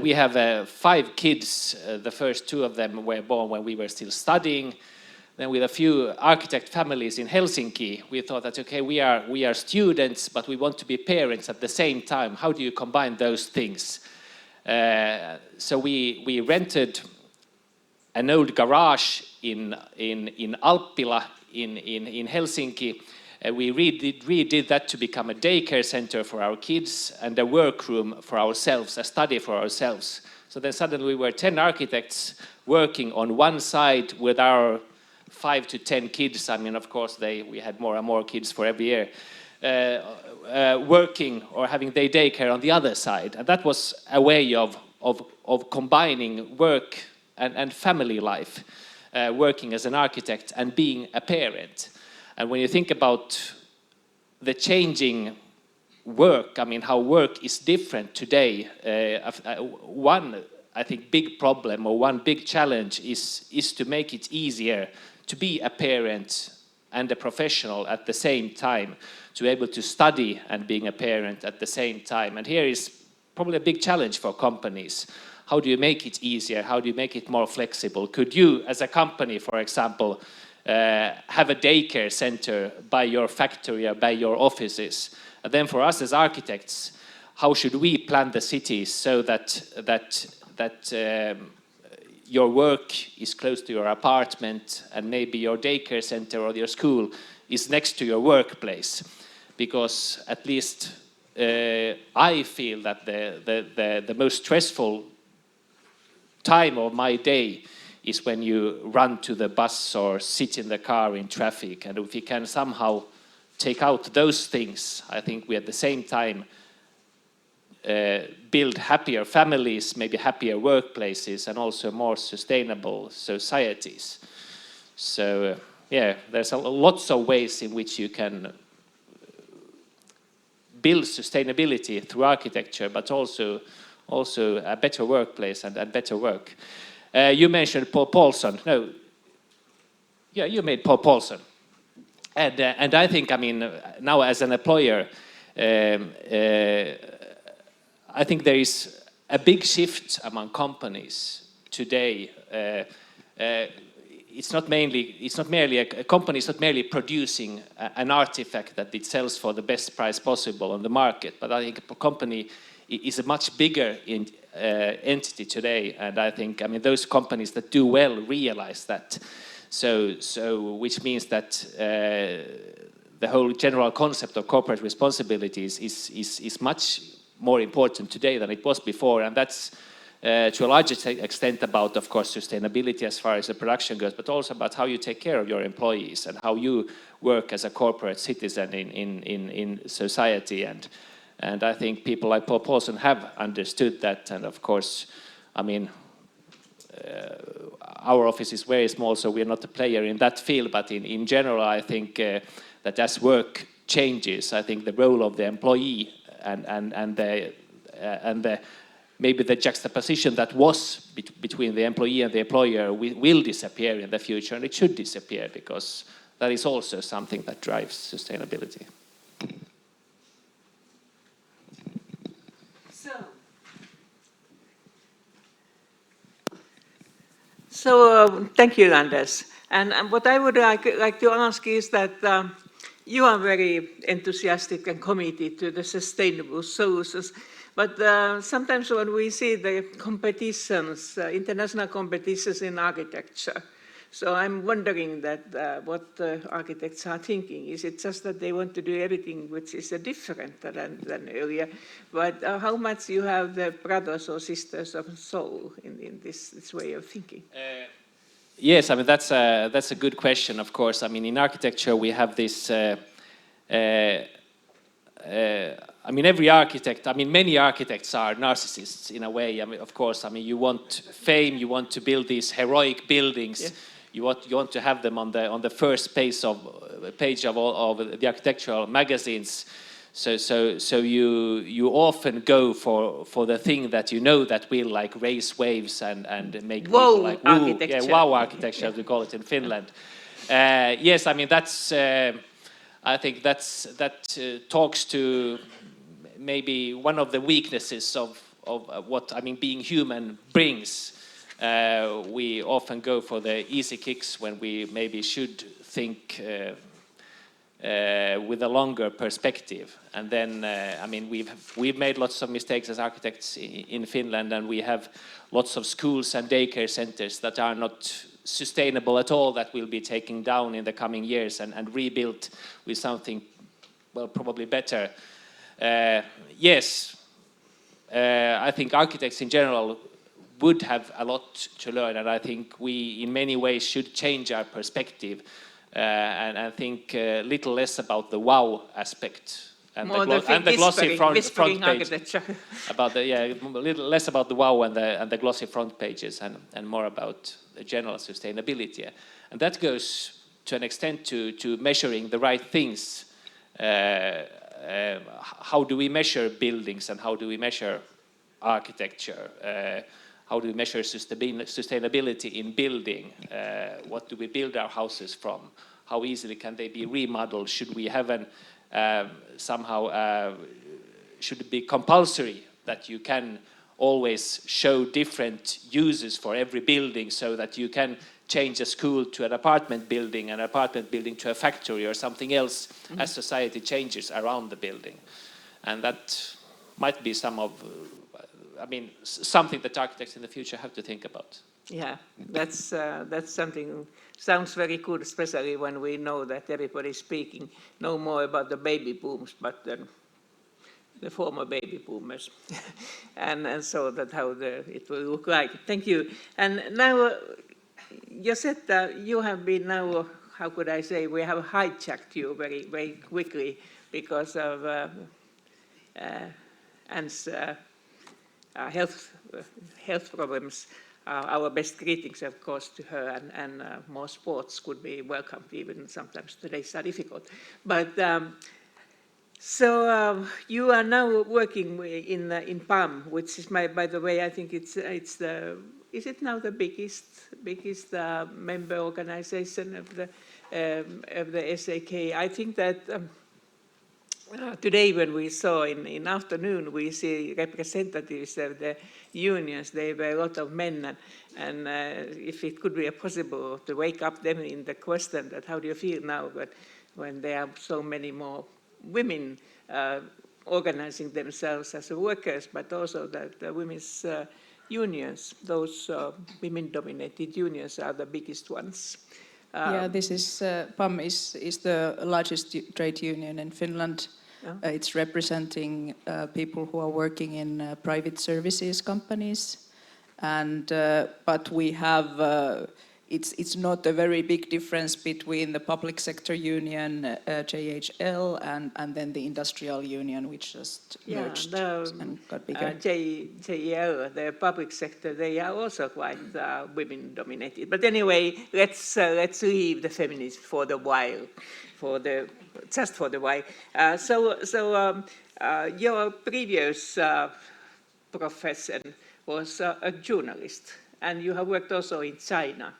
We have 5 kids. The first 2 of them were born when we were still studying. Then with a few architect families in Helsinki, we thought that, okay, we are students, but we want to be parents at the same time. How do you combine those things? So we rented an old garage in Alppila in Helsinki. We redid that to become a daycare center for our kids and a workroom for ourselves, a study for ourselves. So then suddenly we were 10 architects working on one side with our 5 to 10 kids. I mean, of course, we had more and more kids for every year, working or having their daycare on the other side. And that was a way of combining work and family life, working as an architect and being a parent. And when you think about the changing work, I mean, how work is different today, one, I think, big problem or one big challenge is to make it easier to be a parent and a professional at the same time, to be able to study and being a parent at the same time. And here is probably a big challenge for companies. How do you make it easier? How do you make it more flexible? Could you, as a company, for example, have a daycare center by your factory or by your offices? And then for us as architects, how should we plan the cities so that your work is close to your apartment and maybe your daycare center or your school is next to your workplace? Because at least I feel that the most stressful time of my day is when you run to the bus or sit in the car in traffic. And if we can somehow take out those things, I think we at the same time build happier families, maybe happier workplaces, and also more sustainable societies. So yeah, there's lots of ways in which you can build sustainability through architecture, but also a better workplace and better work. You mentioned Paul Paulson. No, yeah, you made Paul Paulson. And I think, I mean, now as an employer, I think there is a big shift among companies today. It's not merely a company is not merely producing an artifact that it sells for the best price possible on the market, but I think a company is a much bigger entity today. And I think, I mean, those companies that do well realize that. So which means that the whole general concept of corporate responsibilities is much more important today than it was before, and that's to a large extent about, of course, sustainability as far as the production goes, but also about how you take care of your employees and how you work as a corporate citizen in society. And I think people like Paul Paulson have understood that, and of course, I mean, our office is very small, so we're not a player in that field. But in general, I think that as work changes, I think the role of the employee and the maybe the juxtaposition that was between the employee and the employer will disappear in the future, and it should disappear because that is also something that drives sustainability. So thank you, Anders. And what I would like to ask is that you are very enthusiastic and committed to the sustainable solutions. But sometimes when we see the competitions, international competitions in architecture, so I'm wondering that what architects are thinking. Is it just that they want to do everything which is different than earlier? But how much you have the brothers or sisters of soul in this way of thinking? Yes, I mean, that's a good question, of course. I mean, in architecture, we have this, I mean, every architect, I mean, many architects are narcissists in a way. I mean, of course, I mean, you want fame, you want to build these heroic buildings. Yeah. You want to have them on the first page of all of the architectural magazines. So you often go for the thing that you know that will like raise waves and make wow people like woo. Yeah, wow architecture, as we call it in Finland. Yes, I mean that's I think that talks to maybe one of the weaknesses of what I mean being human brings. We often go for the easy kicks when we maybe should think with a longer perspective. And then, I mean, we've made lots of mistakes as architects in Finland, and we have lots of schools and daycare centers that are not sustainable at all, that will be taken down in the coming years and rebuilt with something, well, probably better. Yes, I think architects in general would have a lot to learn, and I think we, in many ways, should change our perspective and think a little less about the wow aspect and the glossy front page. About the a little less about the wow and the glossy front pages, and more about the general sustainability, and that goes to an extent to measuring the right things. How do we measure buildings, and how do we measure architecture? How do we measure sustainability in building? What do we build our houses from? How easily can they be remodeled? Should we have should it be compulsory that you can always show different uses for every building, so that you can change a school to an apartment building to a factory or something else as society changes around the building? And that might be something that architects in the future have to think about. Yeah, that's something, sounds very good, especially when we know that everybody's speaking no more about the baby booms, but the former baby boomers, and so that how it will look like. Thank you. And now, you said that you have been now, how could I say, we have hijacked you very, very quickly because of Anne's health problems. Our best greetings, of course, to her, and more sports could be welcomed, even sometimes the days are difficult. But so you are now working in PAM, which is, by the way, I think is it now the biggest member organization of the SAK? I think that today when we saw in afternoon, we see representatives of the unions. They were a lot of men, and if it could be possible to wake up them in the question that how do you feel now when there are so many more women organizing themselves as workers, but also that the women's unions, those women-dominated unions, are the biggest ones. Yeah, this is PAM is the largest trade union in Finland. It's representing people who are working in private services companies, and but we have it's not a very big difference between the public sector union, JHL, and then the industrial union, which just merged and got bigger. JEL, the public sector, they are also quite women-dominated. But anyway, let's leave the feminism for the while, just for the while. Your previous profession was a journalist, and you have worked also in China.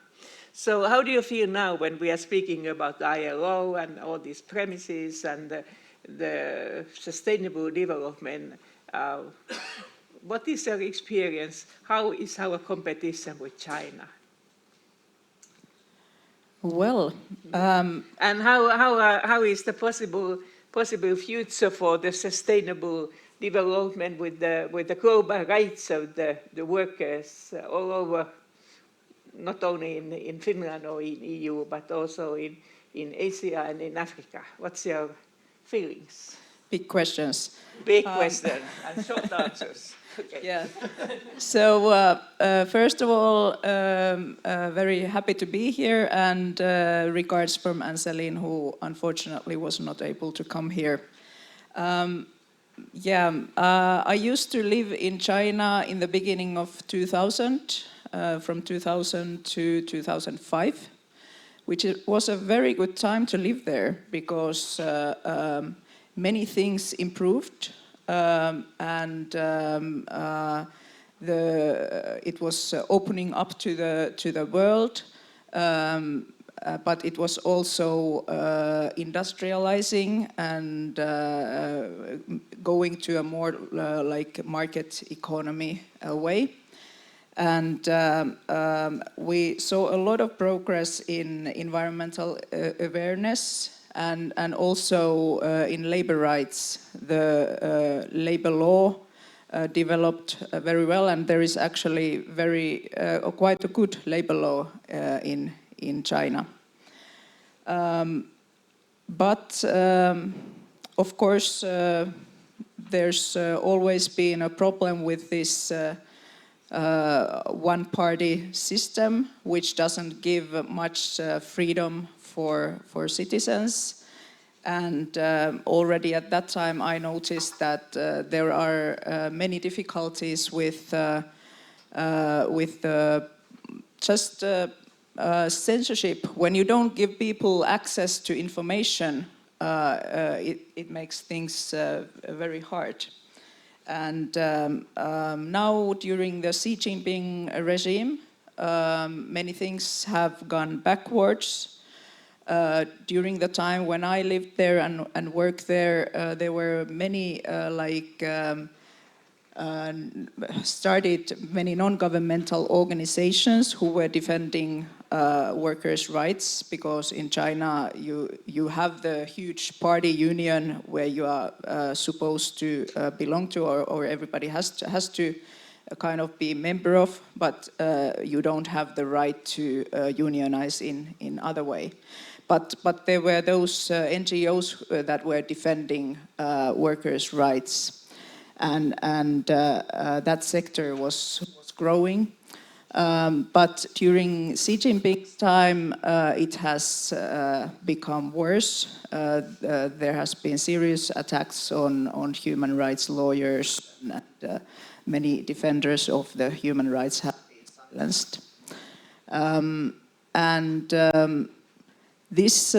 So how do you feel now when we are speaking about ILO and all these premises and the sustainable development? What is your experience? How is our competition with China? Well, and how is the possible future for the sustainable development with the global rights of the workers all over, not only in Finland or in EU, but also in Asia and in Africa? What's your feelings? big questions. Big question and short answers. Okay. Yeah. So first of all, very happy to be here, and regards from Anselin, who unfortunately was not able to come here. I used to live in China in the beginning of 2000, from 2000 to 2005, which was a very good time to live there because many things improved. It was opening up to the world, but it was also industrializing and going to a more like market economy way. And we saw a lot of progress in environmental awareness. And also in labor rights, the labor law developed very well, and there is actually quite a good labor law in China. But of course, there's always been a problem with this one-party system, which doesn't give much freedom for citizens. And already at that time I noticed that there are many difficulties with just censorship. When you don't give people access to information, it makes things very hard. And now during the Xi Jinping regime, many things have gone backwards. During the time when I lived there and worked there, there were many started many non-governmental organizations who were defending workers' rights, because in China you have the huge party union where you are supposed to belong to, or everybody has to kind of be a member of, but you don't have the right to unionize in other way. But there were those NGOs that were defending workers' rights, and that sector was growing. But during Xi Jinping's time, it has become worse. There has been serious attacks on human rights lawyers, and many defenders of the human rights have been silenced. This,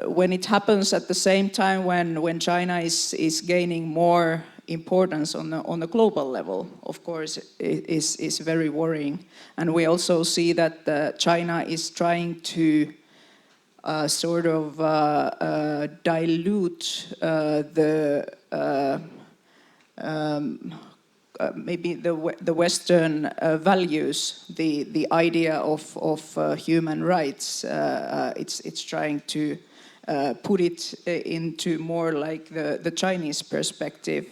when it happens at the same time when China is gaining more importance on the global level, of course, is very worrying. And we also see that China is trying to sort of dilute maybe the Western values, the idea of human rights. It's trying to put it into more like the Chinese perspective.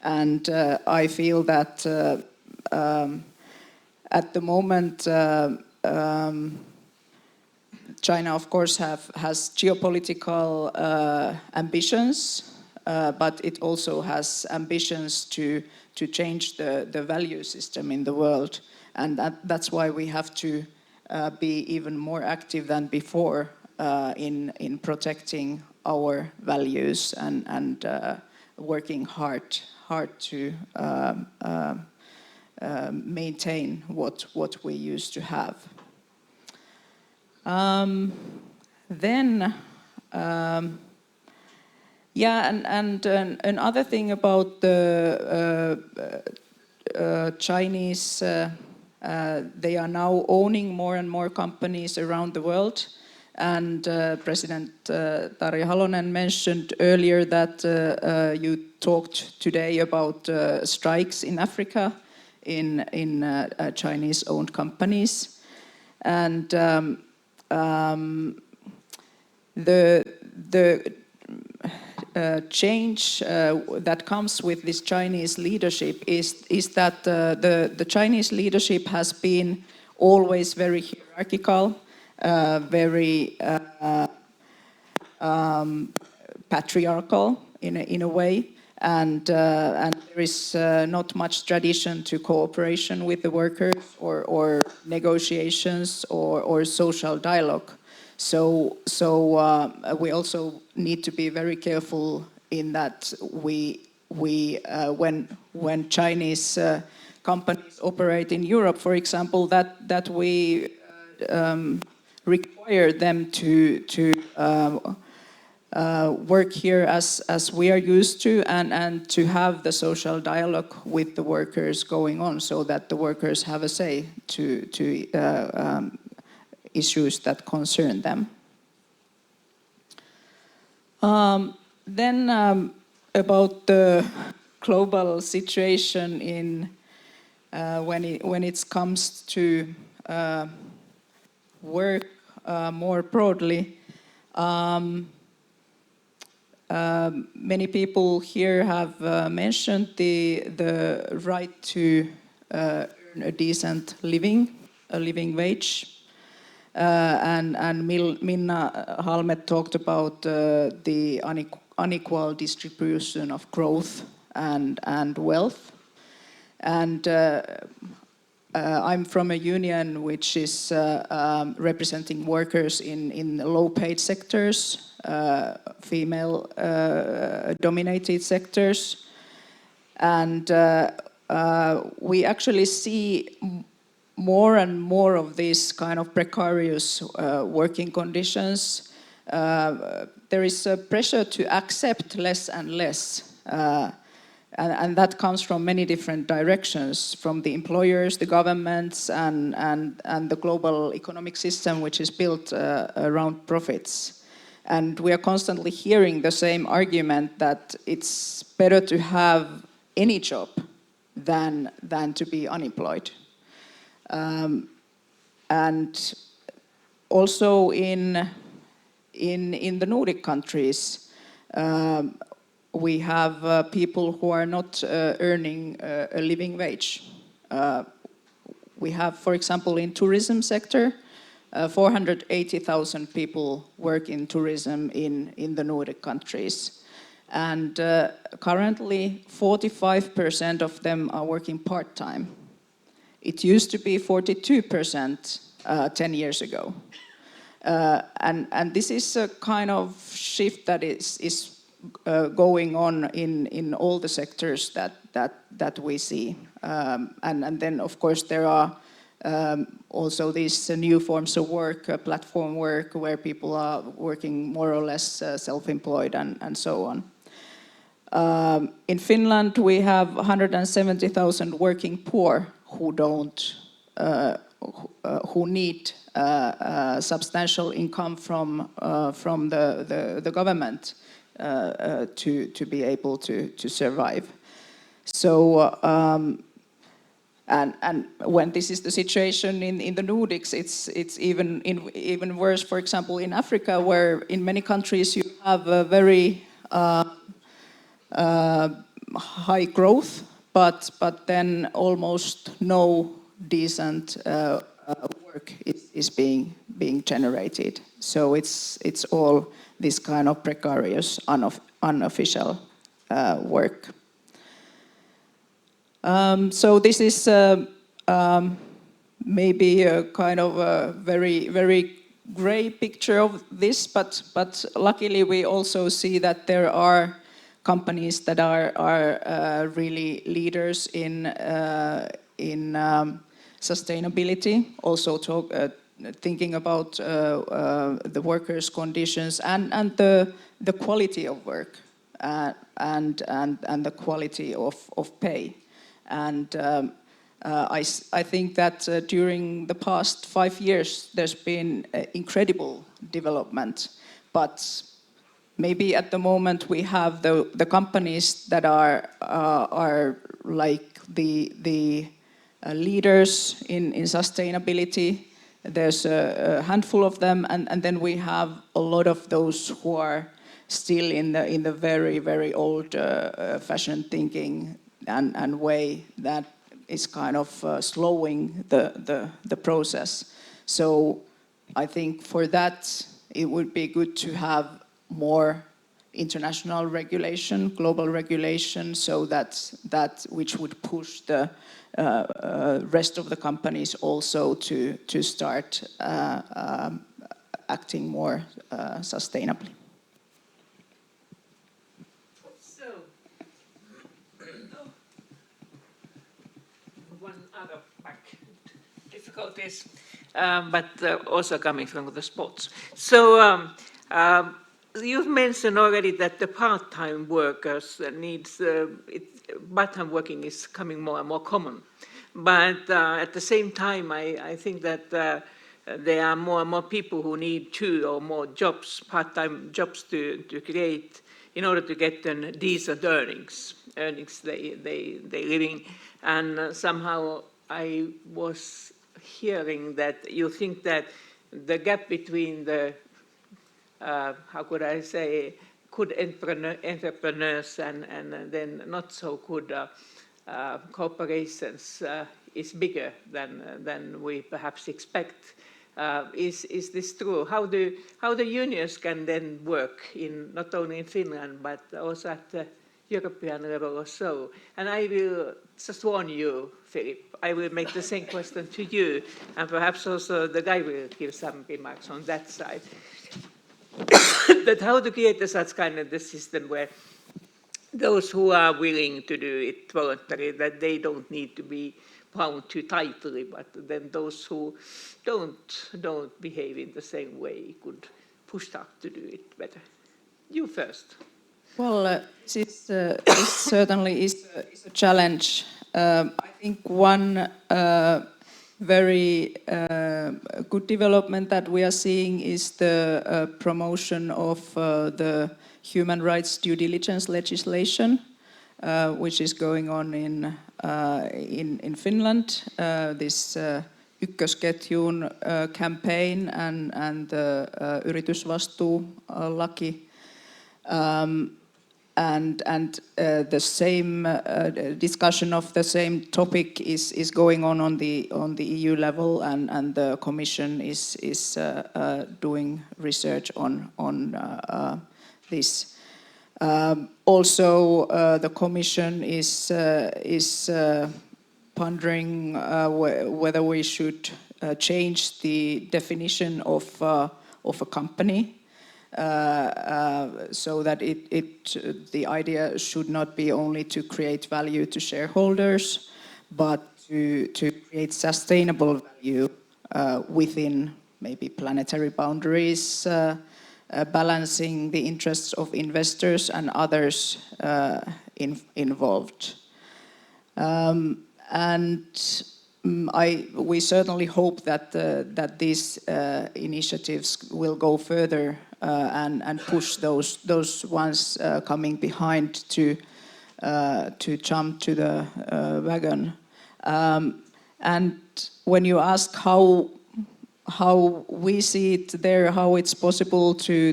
And I feel that at the moment China, of course, has geopolitical ambitions, but it also has ambitions to change the value system in the world. And that's why we have to be even more active than before in protecting our values and working hard to maintain what we used to have. Another thing about the Chinese, they are now owning more and more companies around the world. And President Tarja Halonen mentioned earlier that you talked today about strikes in Africa in Chinese-owned companies. And the change that comes with this Chinese leadership is that the Chinese leadership has been always very hierarchical, very patriarchal in a way, and there is not much tradition to cooperation with the workers or negotiations or social dialogue. So we also need to be very careful in that when Chinese companies operate in Europe, for example, that we require them to work here as we are used to and to have the social dialogue with the workers going on, so that the workers have a say to issues that concern them. Then about the global situation when it comes to work more broadly. Many people here have mentioned the right to earn a decent living wage. And Minna Halme talked about the unequal distribution of growth and wealth. And I'm from a union which is representing workers in low-paid sectors, female-dominated sectors. And we actually see more and more of these kind of precarious working conditions. There is a pressure to accept less and less. And that comes from many different directions, from the employers, the governments, and the global economic system, which is built around profits. And we are constantly hearing the same argument that it's better to have any job than to be unemployed. And also in the Nordic countries, we have people who are not earning a living wage. We have, for example, in tourism sector, 480,000 people work in tourism in the Nordic countries. And currently, 45% of them are working part-time. It used to be 42% 10 years ago. And this is a kind of shift that is going on in all the sectors that we see. And then, of course, there are also these new forms of work, platform work, where people are working more or less self-employed and so on. In Finland, we have 170,000 working poor who need substantial income from the government to be able to survive. So and when this is the situation in the Nordics, it's even worse. For example, in Africa, where in many countries you have a very high growth, but then almost no decent work is being generated. So it's all this kind of precarious, unofficial work. So this is maybe a kind of a very, very gray picture of this, but luckily we also see that there are companies that are really leaders in sustainability, also thinking about the workers' conditions and the quality of work and the quality of pay. And I think that during the past 5 years there's been incredible development, but maybe at the moment we have the companies that are like the leaders in sustainability. There's a handful of them, and then we have a lot of those who are still in the very, very old fashioned thinking and way that is kind of slowing the process. So I think for that it would be good to have more international regulation, global regulation, so that which would push the rest of the companies also to start acting more sustainably. So, one other difficulties, but also coming from the sports. So, you've mentioned already that the part-time workers needs, part-time working is coming more and more common. But at the same time, I think that there are more and more people who need 2 or more jobs, part-time jobs to create in order to get them decent earnings they living. And somehow I was hearing that you think that the gap between the how could I say, good entrepreneurs and then not so good corporations is bigger than we perhaps expect. Is this true? How the unions can then work in not only in Finland but also at the European level or so? And I will just warn you, Philip, I will make the same question to you, and perhaps also the guy will give some remarks on that side. That how to create such kind of the system where those who are willing to do it voluntarily, that they don't need to be bound too tightly, but then those who don't behave in the same way could push up to do it better. You first. Well, this certainly is a challenge. I think one very good development that we are seeing is the promotion of the human rights due diligence legislation, which is going on in Finland. This ykkösketjun campaign and the yritysvastuulaki. And the same discussion of the same topic is going on the EU level, and the Commission is doing research on this. Also, the Commission is pondering whether we should change the definition of a company. So that the idea should not be only to create value to shareholders, but to create sustainable value within maybe planetary boundaries, balancing the interests of investors and others involved. We certainly hope that these initiatives will go further and push those ones coming behind to jump to the wagon. And when you ask how we see it there, how it's possible to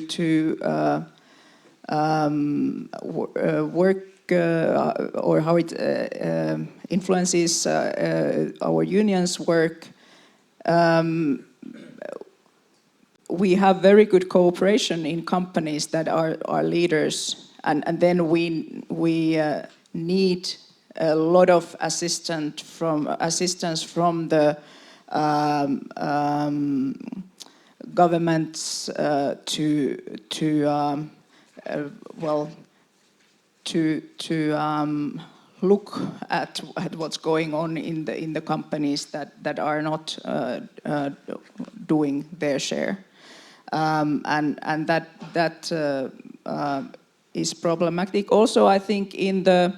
work or how it influences our unions' work, we have very good cooperation in companies that are leaders, and then we need a lot of assistance from the governments to look at what's going on in the companies that are not doing their share, and that is problematic. Also, I think in the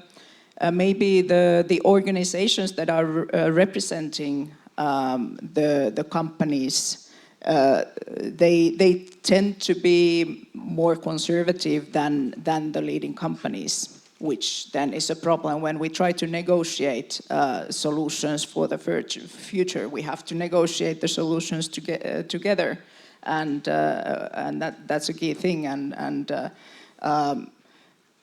maybe the organizations that are representing the companies, they tend to be more conservative than the leading companies, which then is a problem when we try to negotiate solutions for the future. We have to negotiate the solutions together, and that's a key thing. And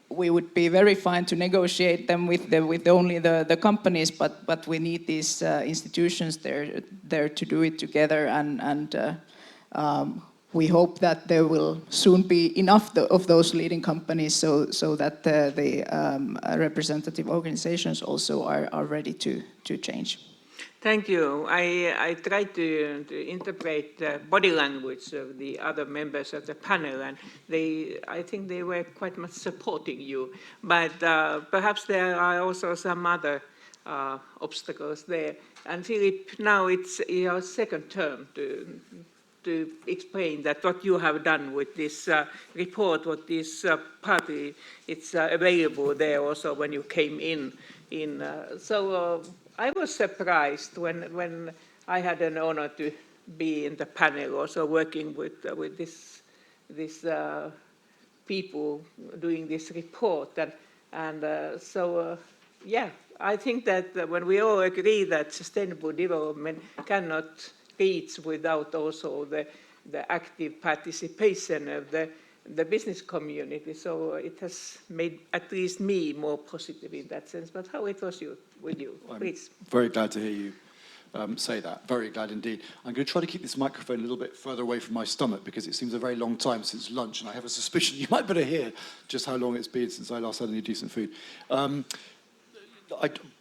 we would be very fine to negotiate them with only the companies, but we need these institutions there to do it together, and we hope that there will soon be enough of those leading companies so that the representative organizations also are ready to change. Thank you. I tried to interpret the body language of the other members of the panel, and I think they were quite much supporting you. But perhaps there are also some other obstacles there. And Philip, now it's your second term to explain that what you have done with this report, what this party, it's available there also when you came in. I was surprised when I had an honor to be in the panel, also working with this people doing this report, yeah, I think that when we all agree that sustainable development cannot reach without also the active participation of the business community, so it has made at least me more positive in that sense. But how it was with you, please? I'm very glad to hear you say that. Very glad indeed. I'm going to try to keep this microphone a little bit further away from my stomach because it seems a very long time since lunch, and I have a suspicion you might better hear just how long it's been since I last had any decent food.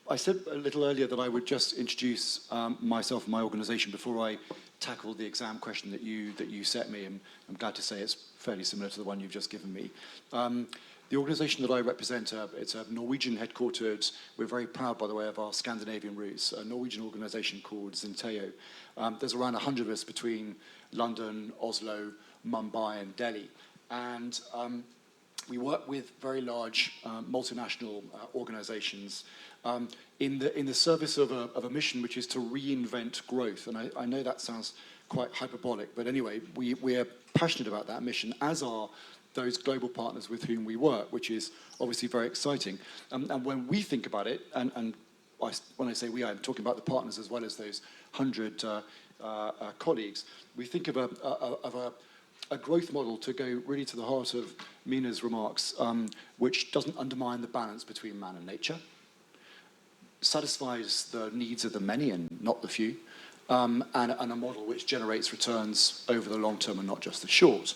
I said a little earlier that I would just introduce myself and my organisation before I tackle the exam question that you set me, and I'm glad to say it's fairly similar to the one you've just given me. The organisation that I represent, it's a Norwegian headquartered, we're very proud, by the way, of our Scandinavian roots, a Norwegian organisation called Zinteo. There's around 100 of us between London, Oslo, Mumbai and Delhi. And we work with very large multinational organisations in the service of a mission which is to reinvent growth. And I know that sounds quite hyperbolic, but anyway, we are passionate about that mission, as are those global partners with whom we work, which is obviously very exciting. And when we think about it, and when I say we, I'm talking about the partners as well as those 100 colleagues, we think of a growth model to go really to the heart of Minna's remarks, which doesn't undermine the balance between man and nature, satisfies the needs of the many and not the few, and a model which generates returns over the long term and not just the short.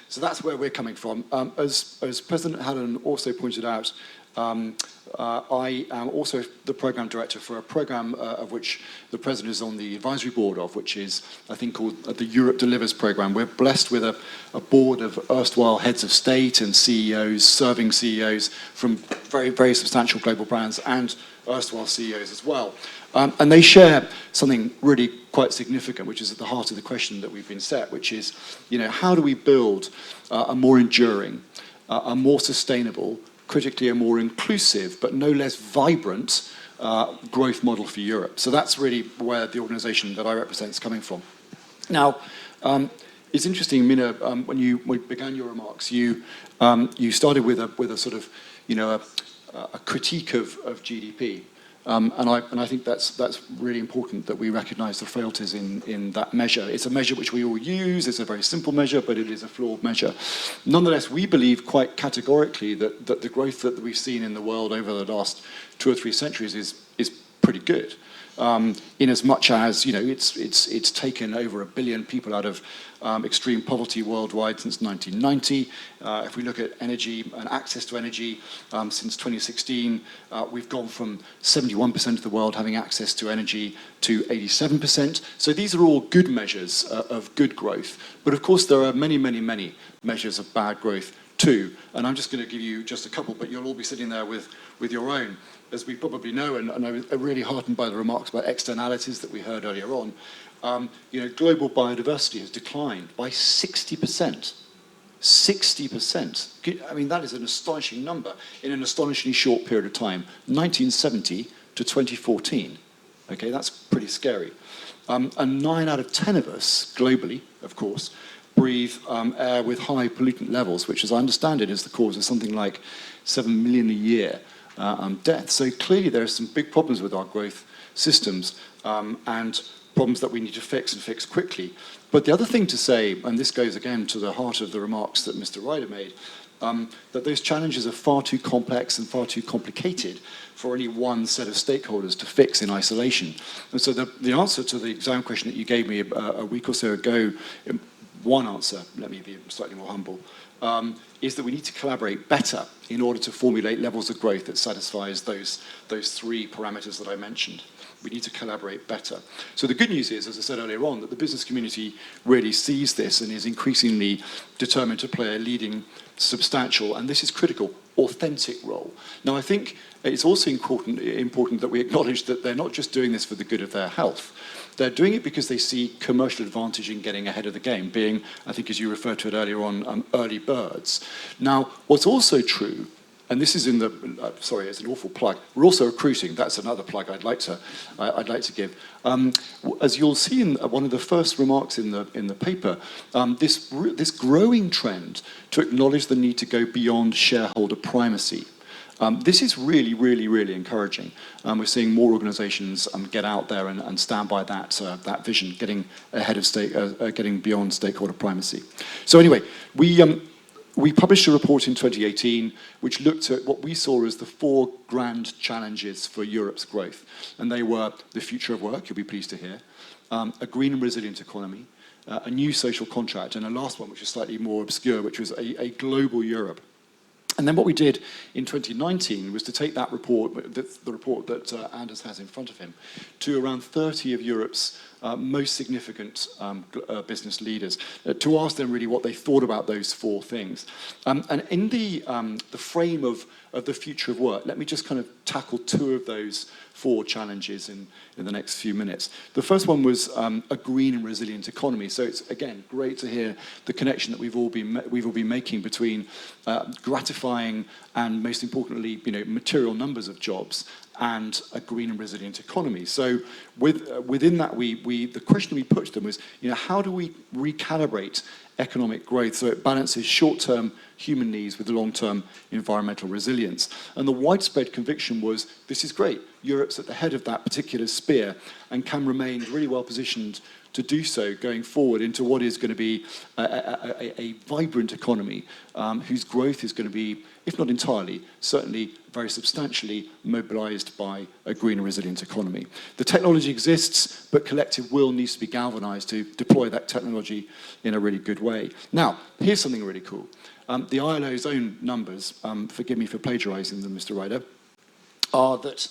So that's where we're coming from. As President Hallen also pointed out, I am also the program director for a program of which the president is on the advisory board of, which is, I think, called the Europe Delivers program. We're blessed with a board of erstwhile heads of state and CEOs, serving CEOs from very, very substantial global brands and erstwhile CEOs as well. And they share something really quite significant, which is at the heart of the question that we've been set, which is, how do we build a more enduring, a more sustainable, critically a more inclusive, but no less vibrant growth model for Europe? So that's really where the organisation that I represent is coming from. Now, it's interesting, Minna, when you began your remarks, you started with a sort of, a critique of GDP. And I think that's really important that we recognise the frailties in that measure. It's a measure which we all use. It's a very simple measure, but it is a flawed measure. Nonetheless, we believe quite categorically that the growth that we've seen in the world over the last 2 or 3 centuries is pretty good. in as much as, it's taken over 1 billion people out of extreme poverty worldwide since 1990. If we look at energy and access to energy, since 2016, we've gone from 71% of the world having access to energy to 87%. So these are all good measures of good growth. But of course, there are many, many, many measures of bad growth too. And I'm just going to give you just a couple, but you'll all be sitting there with your own. As we probably know, and I was really heartened by the remarks about externalities that we heard earlier on, global biodiversity has declined by 60%. 60%. I mean, that is an astonishing number in an astonishingly short period of time, 1970 to 2014. Okay, that's pretty scary. And 9 out of 10 of us, globally, of course, breathe air with high pollutant levels, which, as I understand it, is the cause of something like 7 million a year death. So clearly there are some big problems with our growth systems and problems that we need to fix and fix quickly. But the other thing to say, and this goes again to the heart of the remarks that Mr. Ryder made, that those challenges are far too complex and far too complicated for any one set of stakeholders to fix in isolation. And so the answer to the exam question that you gave me a week or so ago, one answer, let me be slightly more humble, is that we need to collaborate better in order to formulate levels of growth that satisfies those 3 parameters that I mentioned. We need to collaborate better. So the good news is, as I said earlier on, that the business community really sees this and is increasingly determined to play a leading, substantial, and this is critical, authentic role. Now, I think it's also important that we acknowledge that they're not just doing this for the good of their health. They're doing it because they see commercial advantage in getting ahead of the game, being, I think as you referred to it earlier on, early birds. Now, what's also true, and this is in the, sorry, it's an awful plug, we're also recruiting. That's another plug I'd like to give. As you'll see in one of the first remarks in the paper, this growing trend to acknowledge the need to go beyond shareholder primacy. This is really, really, really encouraging. We're seeing more organisations get out there and stand by that vision, getting ahead of getting beyond stakeholder primacy. So anyway, we published a report in 2018 which looked at what we saw as the 4 grand challenges for Europe's growth, and they were the future of work, you'll be pleased to hear, a green and resilient economy, a new social contract, and a last one which is slightly more obscure, which was a global Europe. And then what we did in 2019 was to take that report, the report that Anders has in front of him, to around 30 of Europe's most significant business leaders, to ask them really what they thought about those 4 things. And in the frame of the future of work, let me just kind of tackle 2 of those 4 challenges in the next few minutes. The first one was a green and resilient economy. So it's, again, great to hear the connection that we've all been making between gratifying and, most importantly, material numbers of jobs and a green and resilient economy. So within that, the question we put to them was, how do we recalibrate economic growth so it balances short-term human needs with long-term environmental resilience? And the widespread conviction was, this is great. Europe's at the head of that particular spear and can remain really well positioned to do so going forward into what is going to be a vibrant economy whose growth is going to be, if not entirely, certainly very substantially mobilised by a green and resilient economy. The technology exists, but collective will needs to be galvanised to deploy that technology in a really good way. Now, here's something really cool. The ILO's own numbers, forgive me for plagiarising them, Mr. Ryder, are that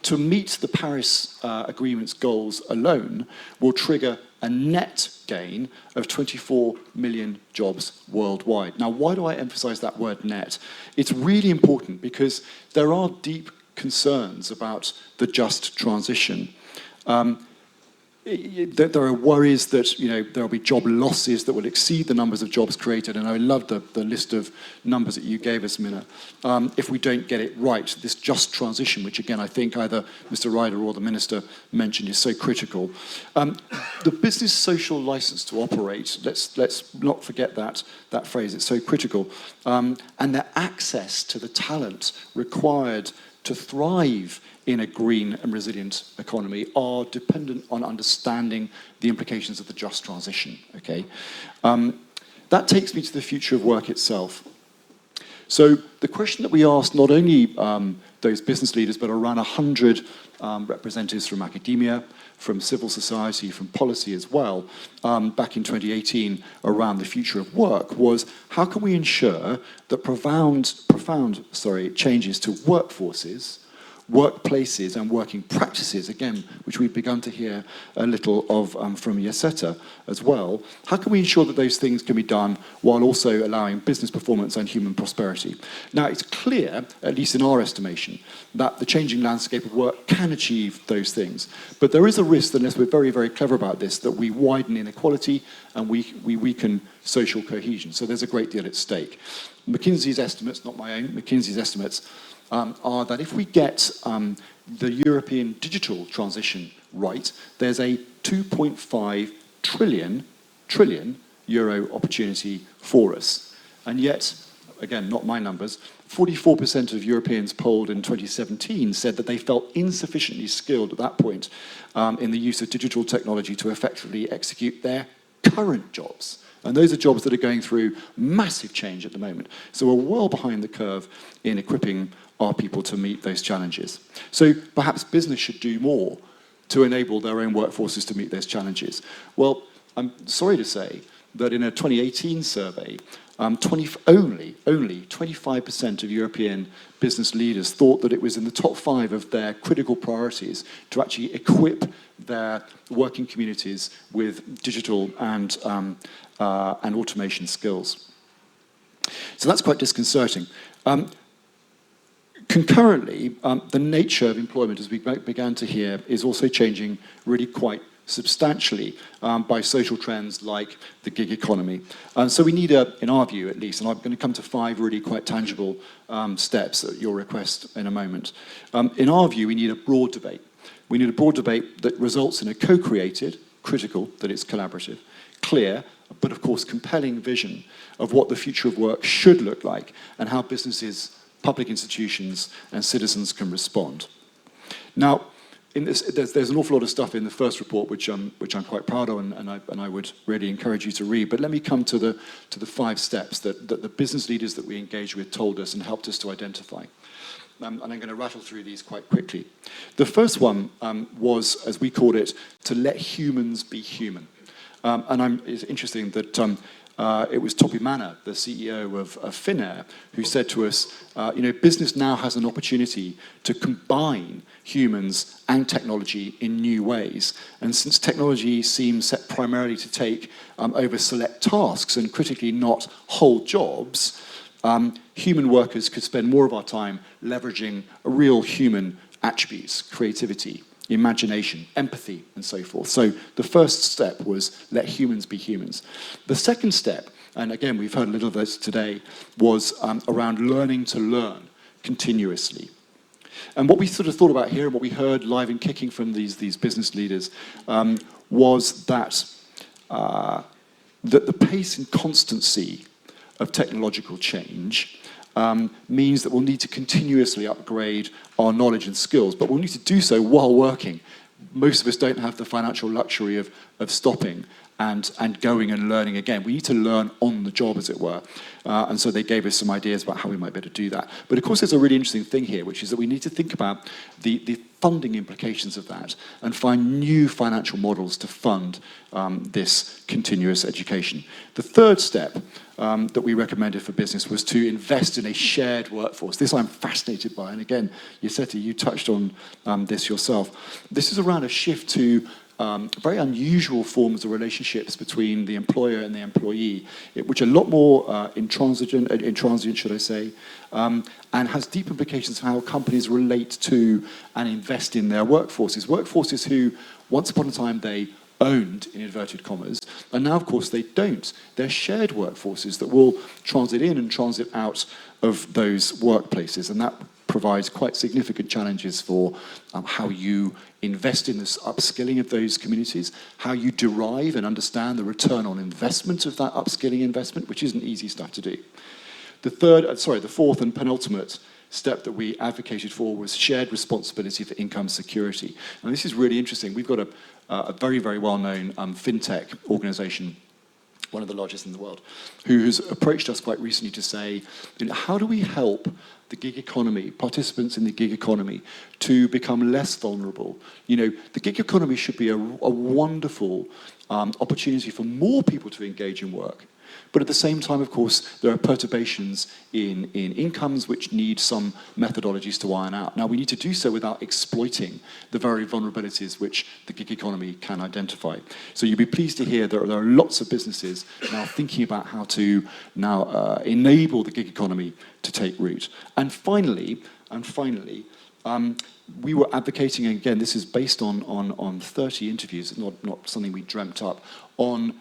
to meet the Paris Agreement's goals alone will trigger a net gain of 24 million jobs worldwide. Now, why do I emphasise that word net? It's really important because there are deep concerns about the just transition. There are worries that there will be job losses that will exceed the numbers of jobs created, and I love the list of numbers that you gave us, Minna. If we don't get it right, this just transition, which again I think either Mr. Ryder or the Minister mentioned, is so critical. The business social license to operate, let's not forget that phrase, it's so critical, and their access to the talent required to thrive in a green and resilient economy are dependent on understanding the implications of the just transition, okay? That takes me to the future of work itself. So the question that we asked not only those business leaders, but around 100 representatives from academia, from civil society, from policy as well, back in 2018 around the future of work was how can we ensure that profound changes to workforces, workplaces and working practices, again, which we've begun to hear a little of from Josetta as well. How can we ensure that those things can be done while also allowing business performance and human prosperity? Now, it's clear, at least in our estimation, that the changing landscape of work can achieve those things. But there is a risk, unless we're very, very clever about this, that we widen inequality and we weaken social cohesion. So there's a great deal at stake. McKinsey's estimates, not my own, McKinsey's estimates, are that if we get the European digital transition right, there's a 2.5 trillion euro opportunity for us. And yet, again, not my numbers, 44% of Europeans polled in 2017 said that they felt insufficiently skilled at that point in the use of digital technology to effectively execute their current jobs. And those are jobs that are going through massive change at the moment. So we're well behind the curve in equipping our people to meet those challenges. So perhaps business should do more to enable their own workforces to meet those challenges. Well, I'm sorry to say that in a 2018 survey, only 25% of European business leaders thought that it was in the top 5 of their critical priorities to actually equip their working communities with digital and automation skills. So that's quite disconcerting. Concurrently, the nature of employment, as we began to hear, is also changing really quite substantially by social trends like the gig economy. So we need, in our view at least, and I'm going to come to 5 really quite tangible steps at your request in a moment. In our view, we need a broad debate. We need a broad debate that results in a co-created, critical, that it's collaborative, clear, but of course compelling vision of what the future of work should look like and how businesses, public institutions and citizens can respond. Now, in this, there's an awful lot of stuff in the first report which I'm quite proud of, and I would really encourage you to read. But let me come to the 5 steps that the business leaders that we engaged with told us and helped us to identify. And I'm going to rattle through these quite quickly. The first one was, as we called it, to let humans be human. And it's interesting that it was Topi Manner, the CEO of Finnair, who said to us, business now has an opportunity to combine humans and technology in new ways. And since technology seems set primarily to take over select tasks and critically not whole jobs, human workers could spend more of our time leveraging real human attributes, creativity, imagination, empathy, and so forth. So the first step was let humans be humans. The second step, and again, we've heard a little of this today, was around learning to learn continuously. And what we sort of thought about here, and what we heard live and kicking from these business leaders, was that the pace and constancy of technological change means that we'll need to continuously upgrade our knowledge and skills, but we'll need to do so while working. Most of us don't have the financial luxury of stopping and going and learning again. We need to learn on the job, as it were. And so they gave us some ideas about how we might be able to do that. But of course, there's a really interesting thing here, which is that we need to think about the funding implications of that and find new financial models to fund this continuous education. The third step that we recommended for business was to invest in a shared workforce. This I'm fascinated by, and again, Josetta, you touched on this yourself. This is around a shift to very unusual forms of relationships between the employer and the employee, which are a lot more intransigent, should I say, and has deep implications for how companies relate to and invest in their workforces. Workforces who, once upon a time, they owned, in inverted commas, and now, of course, they don't. They're shared workforces that will transit in and transit out of those workplaces, and that provides quite significant challenges for how you invest in this upskilling of those communities, how you derive and understand the return on investment of that upskilling investment, which isn't easy stuff to do. The fourth and penultimate step that we advocated for was shared responsibility for income security. And this is really interesting. We've got a very, very well-known fintech organization one of the largest in the world, who has approached us quite recently to say, how do we help the gig economy, participants in the gig economy, to become less vulnerable? The gig economy should be a wonderful opportunity for more people to engage in work. But at the same time, of course, there are perturbations in incomes which need some methodologies to iron out. Now, we need to do so without exploiting the very vulnerabilities which the gig economy can identify. So you'll be pleased to hear there are lots of businesses now thinking about how to now enable the gig economy to take root. And finally, we were advocating, and again, this is based on 30 interviews, not something we dreamt up, on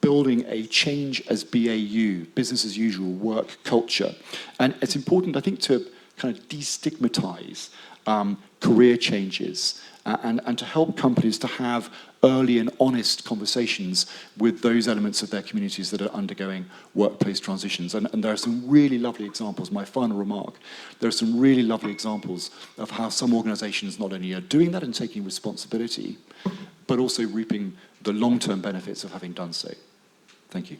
building a change as BAU, business as usual, work culture. And it's important, I think, to kind of destigmatize career changes and to help companies to have early and honest conversations with those elements of their communities that are undergoing workplace transitions. And there are some really lovely examples, my final remark, there are some really lovely examples of how some organizations not only are doing that and taking responsibility, but also reaping the long-term benefits of having done so. Thank you.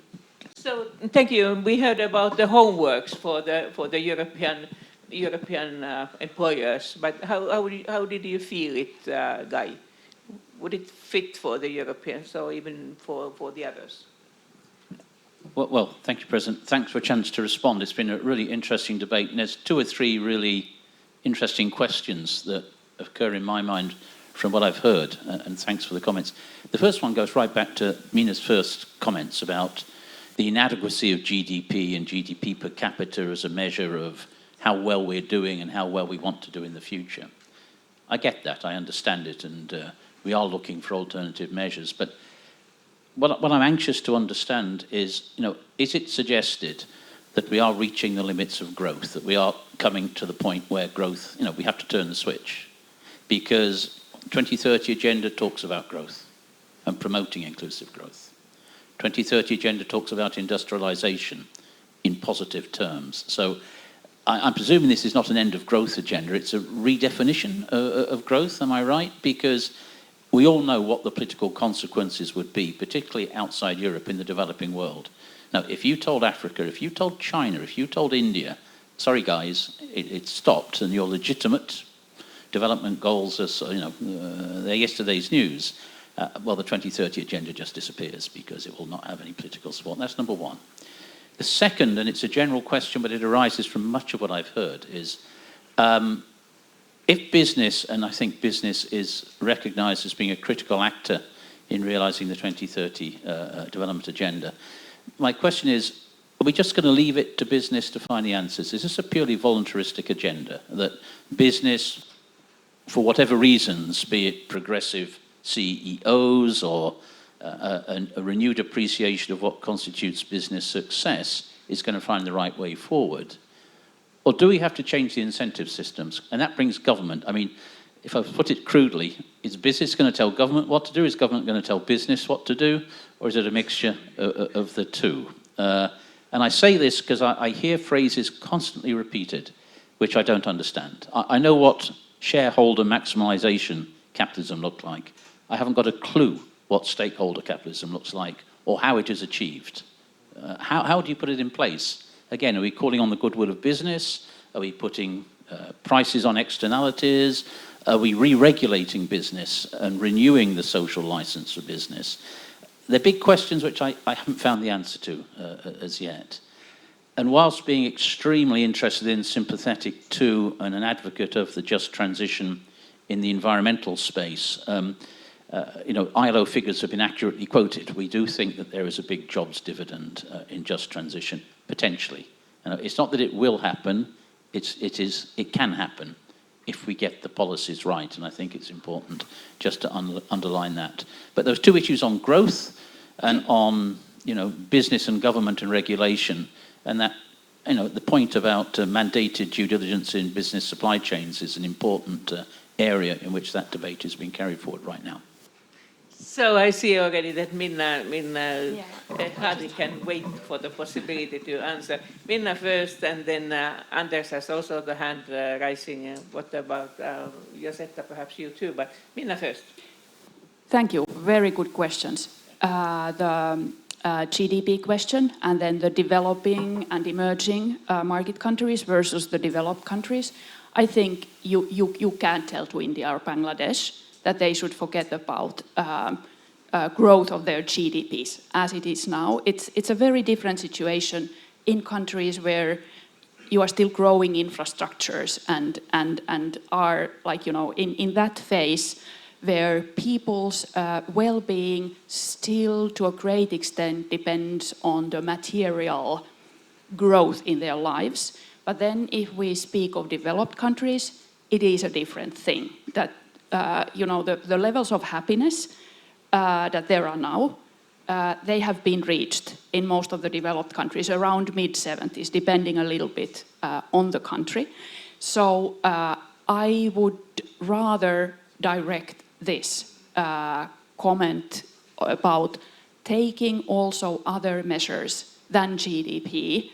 So, thank you. We heard about the homeworks for the European employers, but how did you feel it, Guy? Would it fit for the Europeans or even for the others? Well, thank you, President. Thanks for a chance to respond. It's been a really interesting debate, and there's 2 or 3 really interesting questions that occur in my mind from what I've heard, and thanks for the comments. The first one goes right back to Minna's first comments about the inadequacy of GDP and GDP per capita as a measure of how well we're doing and how well we want to do in the future. I get that, I understand it, and we are looking for alternative measures. But what I'm anxious to understand is, is it suggested that we are reaching the limits of growth, that we are coming to the point where growth, we have to turn the switch? Because 2030 agenda talks about growth and promoting inclusive growth. 2030 agenda talks about industrialization in positive terms. So I'm presuming this is not an end of growth agenda, it's a redefinition of growth, am I right? Because we all know what the political consequences would be, particularly outside Europe in the developing world. Now, if you told Africa, if you told China, if you told India, sorry guys, it stopped and your legitimate development goals are, they're yesterday's news, well, the 2030 agenda just disappears because it will not have any political support. That's number one. The second, and it's a general question, but it arises from much of what I've heard, is if business, and I think business is recognised as being a critical actor in realising the 2030 development agenda, my question is, are we just going to leave it to business to find the answers? Is this a purely voluntaristic agenda that business, for whatever reasons, be it progressive CEOs or a renewed appreciation of what constitutes business success, is going to find the right way forward? Or do we have to change the incentive systems? And that brings government. I mean, if I put it crudely, is business going to tell government what to do? Is government going to tell business what to do? Or is it a mixture of the two? And I say this because I hear phrases constantly repeated, which I don't understand. I know what shareholder maximization capitalism looked like. I haven't got a clue what stakeholder capitalism looks like or how it is achieved. How do you put it in place? Again, are we calling on the goodwill of business? Are we putting prices on externalities? Are we re-regulating business and renewing the social license for business? They're big questions which I haven't found the answer to as yet. And whilst being extremely interested in, sympathetic to, and an advocate of the just transition in the environmental space, ILO figures have been accurately quoted. We do think that there is a big jobs dividend in just transition, potentially. It's not that it will happen, it can happen if we get the policies right, and I think it's important just to underline that. But those 2 issues on growth and on business and government and regulation, and that the point about mandated due diligence in business supply chains is an important area in which that debate is being carried forward right now. So I see already that Minna hardly can wait for the possibility to answer. Minna first, and then Anders has also the hand rising. What about Josetta, perhaps you too, but Minna first. Thank you. Very good questions. The GDP question, and then the developing and emerging market countries versus the developed countries, I think you can't tell to India or Bangladesh that they should forget about growth of their GDPs as it is now. It's a very different situation in countries where you are still growing infrastructures and are like, you know, in that phase where people's well-being still to a great extent depends on the material growth in their lives. But then if we speak of developed countries, it is a different thing. That, you know, the levels of happiness that there are now, they have been reached in most of the developed countries around mid-70s, depending a little bit on the country. So I would rather direct this comment about taking also other measures than GDP,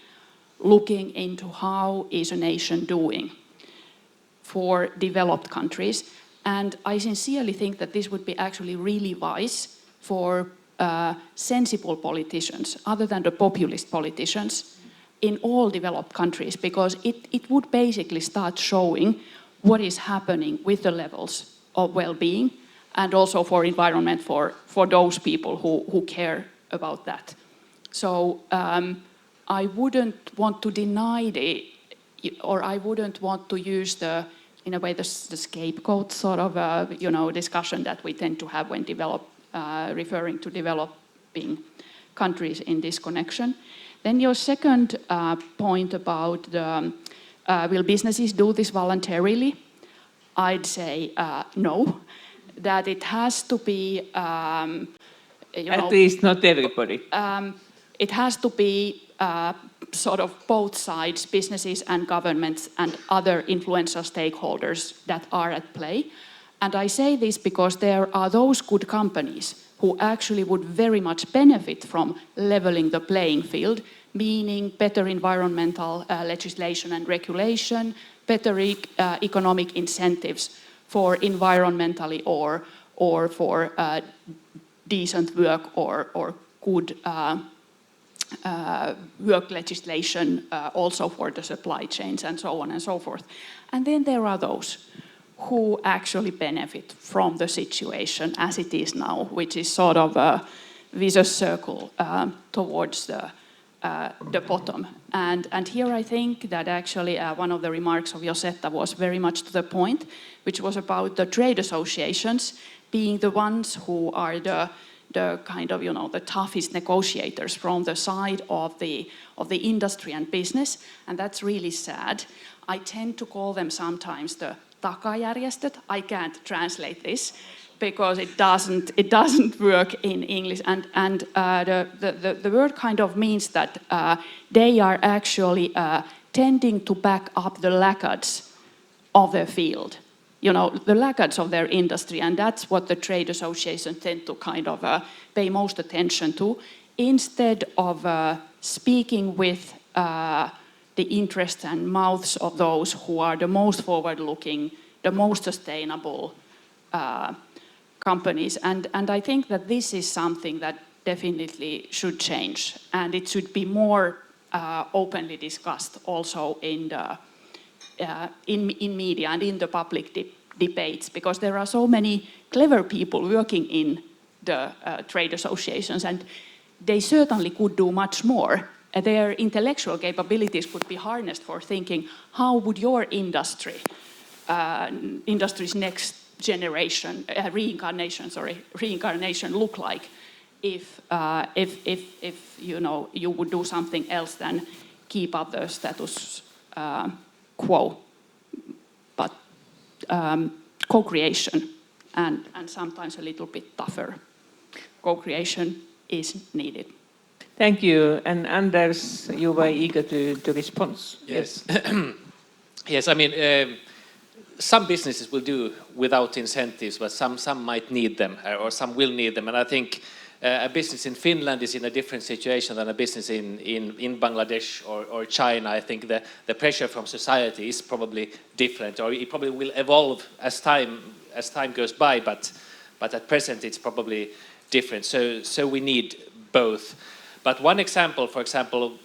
looking into how is a nation doing for developed countries. And I sincerely think that this would be actually really wise for sensible politicians, other than the populist politicians, in all developed countries, because it would basically start showing what is happening with the levels of well-being and also for environment for those people who care about that. So I wouldn't want to deny or I wouldn't want to use in a way, the scapegoat sort of, you know, discussion that we tend to have when referring to developing countries in this connection. Then your second point about will businesses do this voluntarily? I'd say no, that it has to be, At least not everybody. It has to be sort of both sides, businesses and governments and other influential stakeholders that are at play. And I say this because there are those good companies who actually would very much benefit from leveling the playing field, meaning better environmental legislation and regulation, better economic incentives for environmentally or for decent work or good work legislation also for the supply chains and so on and so forth. And then there are those who actually benefit from the situation as it is now, which is sort of a vicious circle towards the bottom. And here I think that actually one of the remarks of Josetta was very much to the point, which was about the trade associations being the ones who are the kind of, you know, the toughest negotiators from the side of the industry and business, and that's really sad. I tend to call them sometimes the takajärjestöt. I can't translate this because it doesn't work in English, and the word kind of means that they are actually tending to back up the laggards of their field. You know, the laggards of their industry, and that's what the trade associations tend to kind of pay most attention to, instead of speaking with the interests and mouths of those who are the most forward-looking, the most sustainable companies. And I think that this is something that definitely should change, and it should be more openly discussed also in media and in the public debates, because there are so many clever people working in the trade associations, and they certainly could do much more. Their intellectual capabilities could be harnessed for thinking, how would your industry's next generation, reincarnation look like if you know, you would do something else than keep up the status quo, but co-creation and sometimes a little bit tougher co-creation is needed. Thank you. And Anders, you were eager to respond. Yes. Yes, I mean, some businesses will do without incentives, but some might need them, or some will need them. And I think a business in Finland is in a different situation than a business in Bangladesh or China. I think the pressure from society is probably different, or it probably will evolve as time goes by, but at present it's probably different. So we need both. But one example, for example,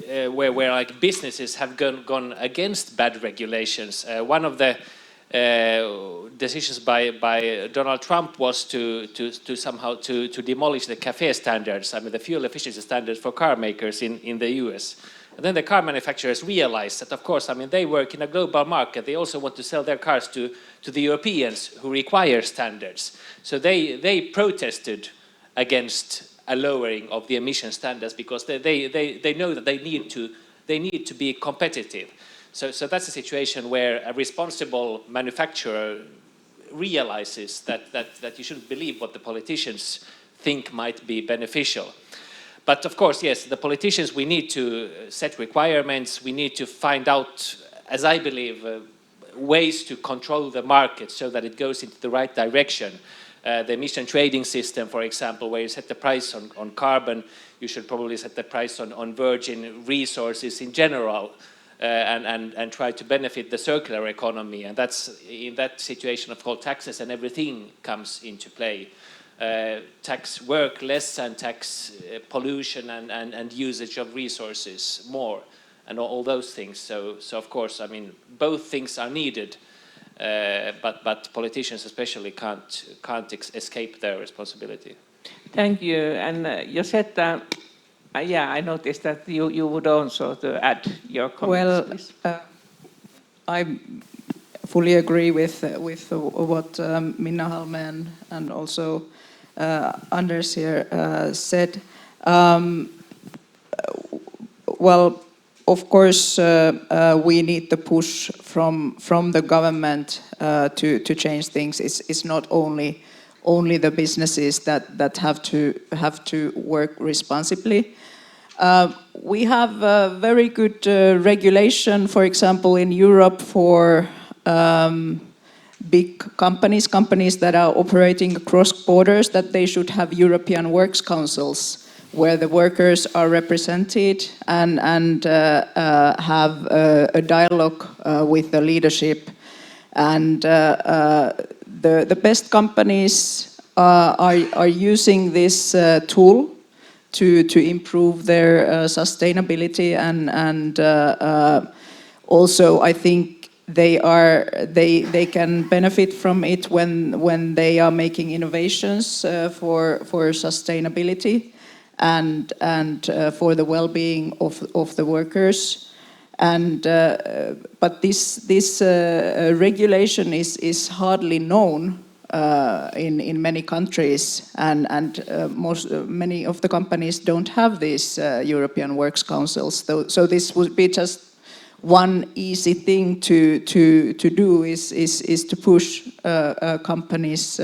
where like businesses have gone against bad regulations. One of the decisions by Donald Trump was to somehow to demolish the CAFE standards, I mean the fuel efficiency standards for car makers in the US. And then the car manufacturers realized that, of course, I mean, they work in a global market. They also want to sell their cars to the Europeans who require standards. So they protested against a lowering of the emission standards because they know that they need to be competitive. So that's a situation where a responsible manufacturer realizes that you shouldn't believe what the politicians think might be beneficial. But of course, yes, the politicians, we need to set requirements. We need to find out, as I believe, ways to control the market so that it goes into the right direction. The emission trading system, for example, where you set the price on carbon, you should probably set the price on virgin resources in general, and try to benefit the circular economy. And that's, in that situation, of course, taxes and everything comes into play. Tax work less and tax pollution and usage of resources more, and all those things. So of course, I mean, both things are needed, but politicians especially can't escape their responsibility. Thank you. And you said yeah, I noticed that you would also add your comments. Well, I fully agree with what Minna Halme and also Anders here said. Well, of course, we need the push from the government to change things. It's not only the businesses that have to work responsibly. We have very good regulation, for example, in Europe for big companies that are operating across borders, that they should have European Works Councils where the workers are represented and have a dialogue with the leadership. And the best companies are using this tool to improve their sustainability, and also I think they can benefit from it when they are making innovations for sustainability and for the well-being of the workers. And but this regulation is hardly known in many countries, and many of the companies don't have these European Works Councils. So this would be just one easy thing to do is to push companies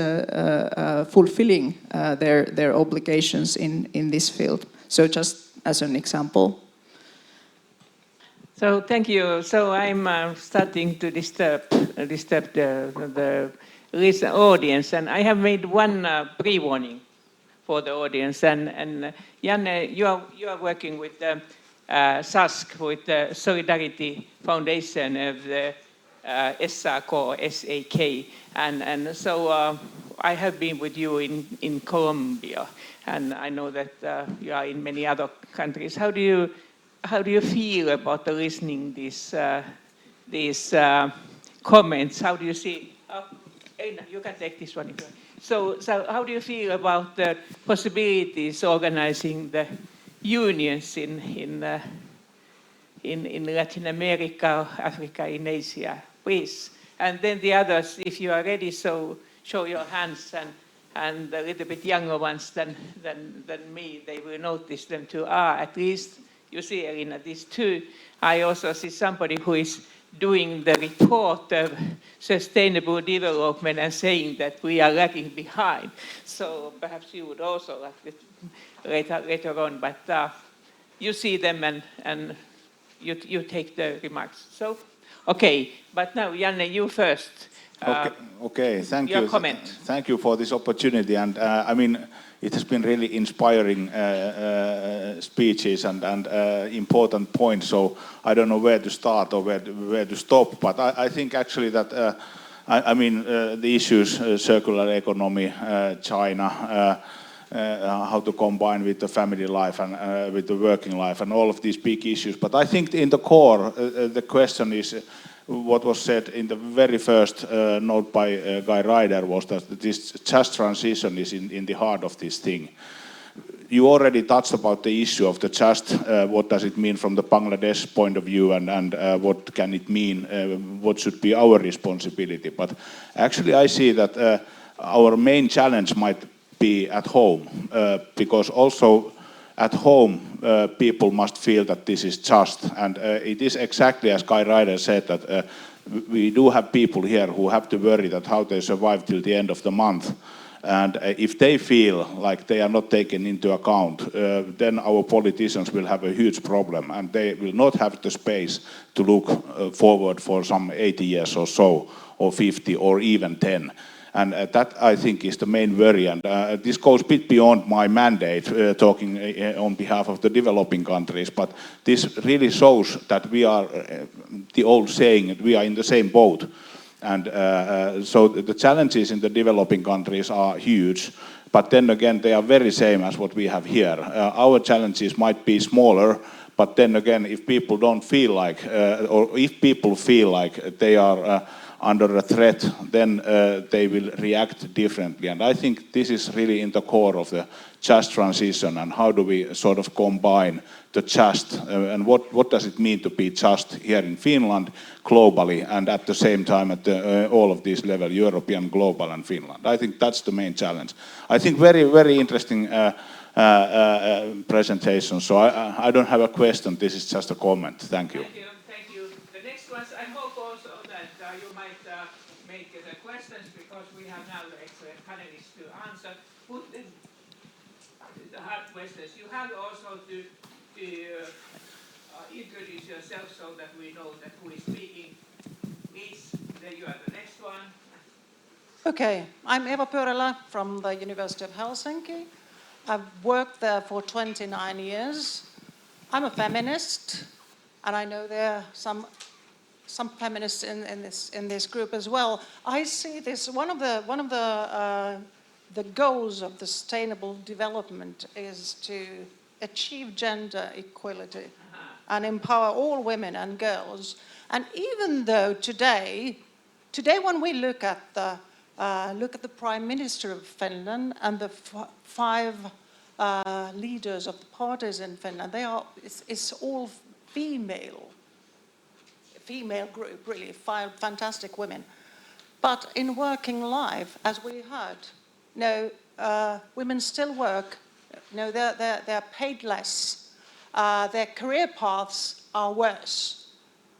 fulfilling their obligations in this field. So just as an example. So thank you. So I'm starting to disturb the audience, and I have made one pre-warning for the audience. And Janne, you are working with SASK, with the Solidarity Foundation of the SAK, and so I have been with you in Colombia, and I know that you are in many other countries. How do you feel about listening these comments? How do you see? Eina, you can take this one. So how do you feel about the possibilities organizing the unions in Latin America, Africa, in Asia, please? And then the others, if you are ready, so show your hands, and a little bit younger ones than me, they will notice them too. At least you see, Elina, these two. I also see somebody who is doing the report of sustainable development and saying that we are lagging behind. So perhaps you would also like it later on, but you see them and you take the remarks. So, okay, but now Janne, you first. Okay, thank you. Your comment. Thank you for this opportunity, and I mean, it has been really inspiring speeches and important points. So I don't know where to start or where to stop, but I think actually that I mean the issues circular economy, China, how to combine with the family life and with the working life and all of these big issues. But I think in the core, the question is what was said in the very first note by Guy Ryder was that this just transition is in the heart of this thing. You already touched about the issue of the just, what does it mean from the Bangladesh point of view and what can it mean, what should be our responsibility. But actually I see that our main challenge might be at home, because also at home people must feel that this is just. And it is exactly as Guy Ryder said that we do have people here who have to worry that how they survive till the end of the month. And if they feel like they are not taken into account, then our politicians will have a huge problem and they will not have the space to look forward for some 80 years or so, or 50 or even 10. And that, I think, is the main worry. And this goes a bit beyond my mandate, talking on behalf of the developing countries. But this really shows that we are, the old saying, we are in the same boat. And so the challenges in the developing countries are huge. But then again, they are very same as what we have here. Our challenges might be smaller. But then again, if people don't feel like, or if people feel like they are under a threat, then they will react differently. And I think this is really in the core of the just transition and how do we sort of combine the just and what does it mean to be just here in Finland, globally, and at the same time at all of these levels, European, global, and Finland. I think that's the main challenge. I think very, very interesting presentation. So I don't have a question. This is just a comment. Thank you. Thank you. The next ones, I hope also that you might make the questions because we have now the excellent panelists to answer. Put them the hard questions. You have also to introduce yourself so that we know that who is speaking. Please, then you are the next one. Okay, I'm Eva Pyörälä from the University of Helsinki. I've worked there for 29 years. I'm a feminist, and I know there are some feminists in this group as well. I see this one of the goals of the sustainable development is to achieve gender equality and empower all women and girls. And even though today when we look at the Prime Minister of Finland and the five leaders of the parties in Finland, it's all female group, really, five fantastic women. But in working life, as we heard, women still work. They're paid less. Their career paths are worse.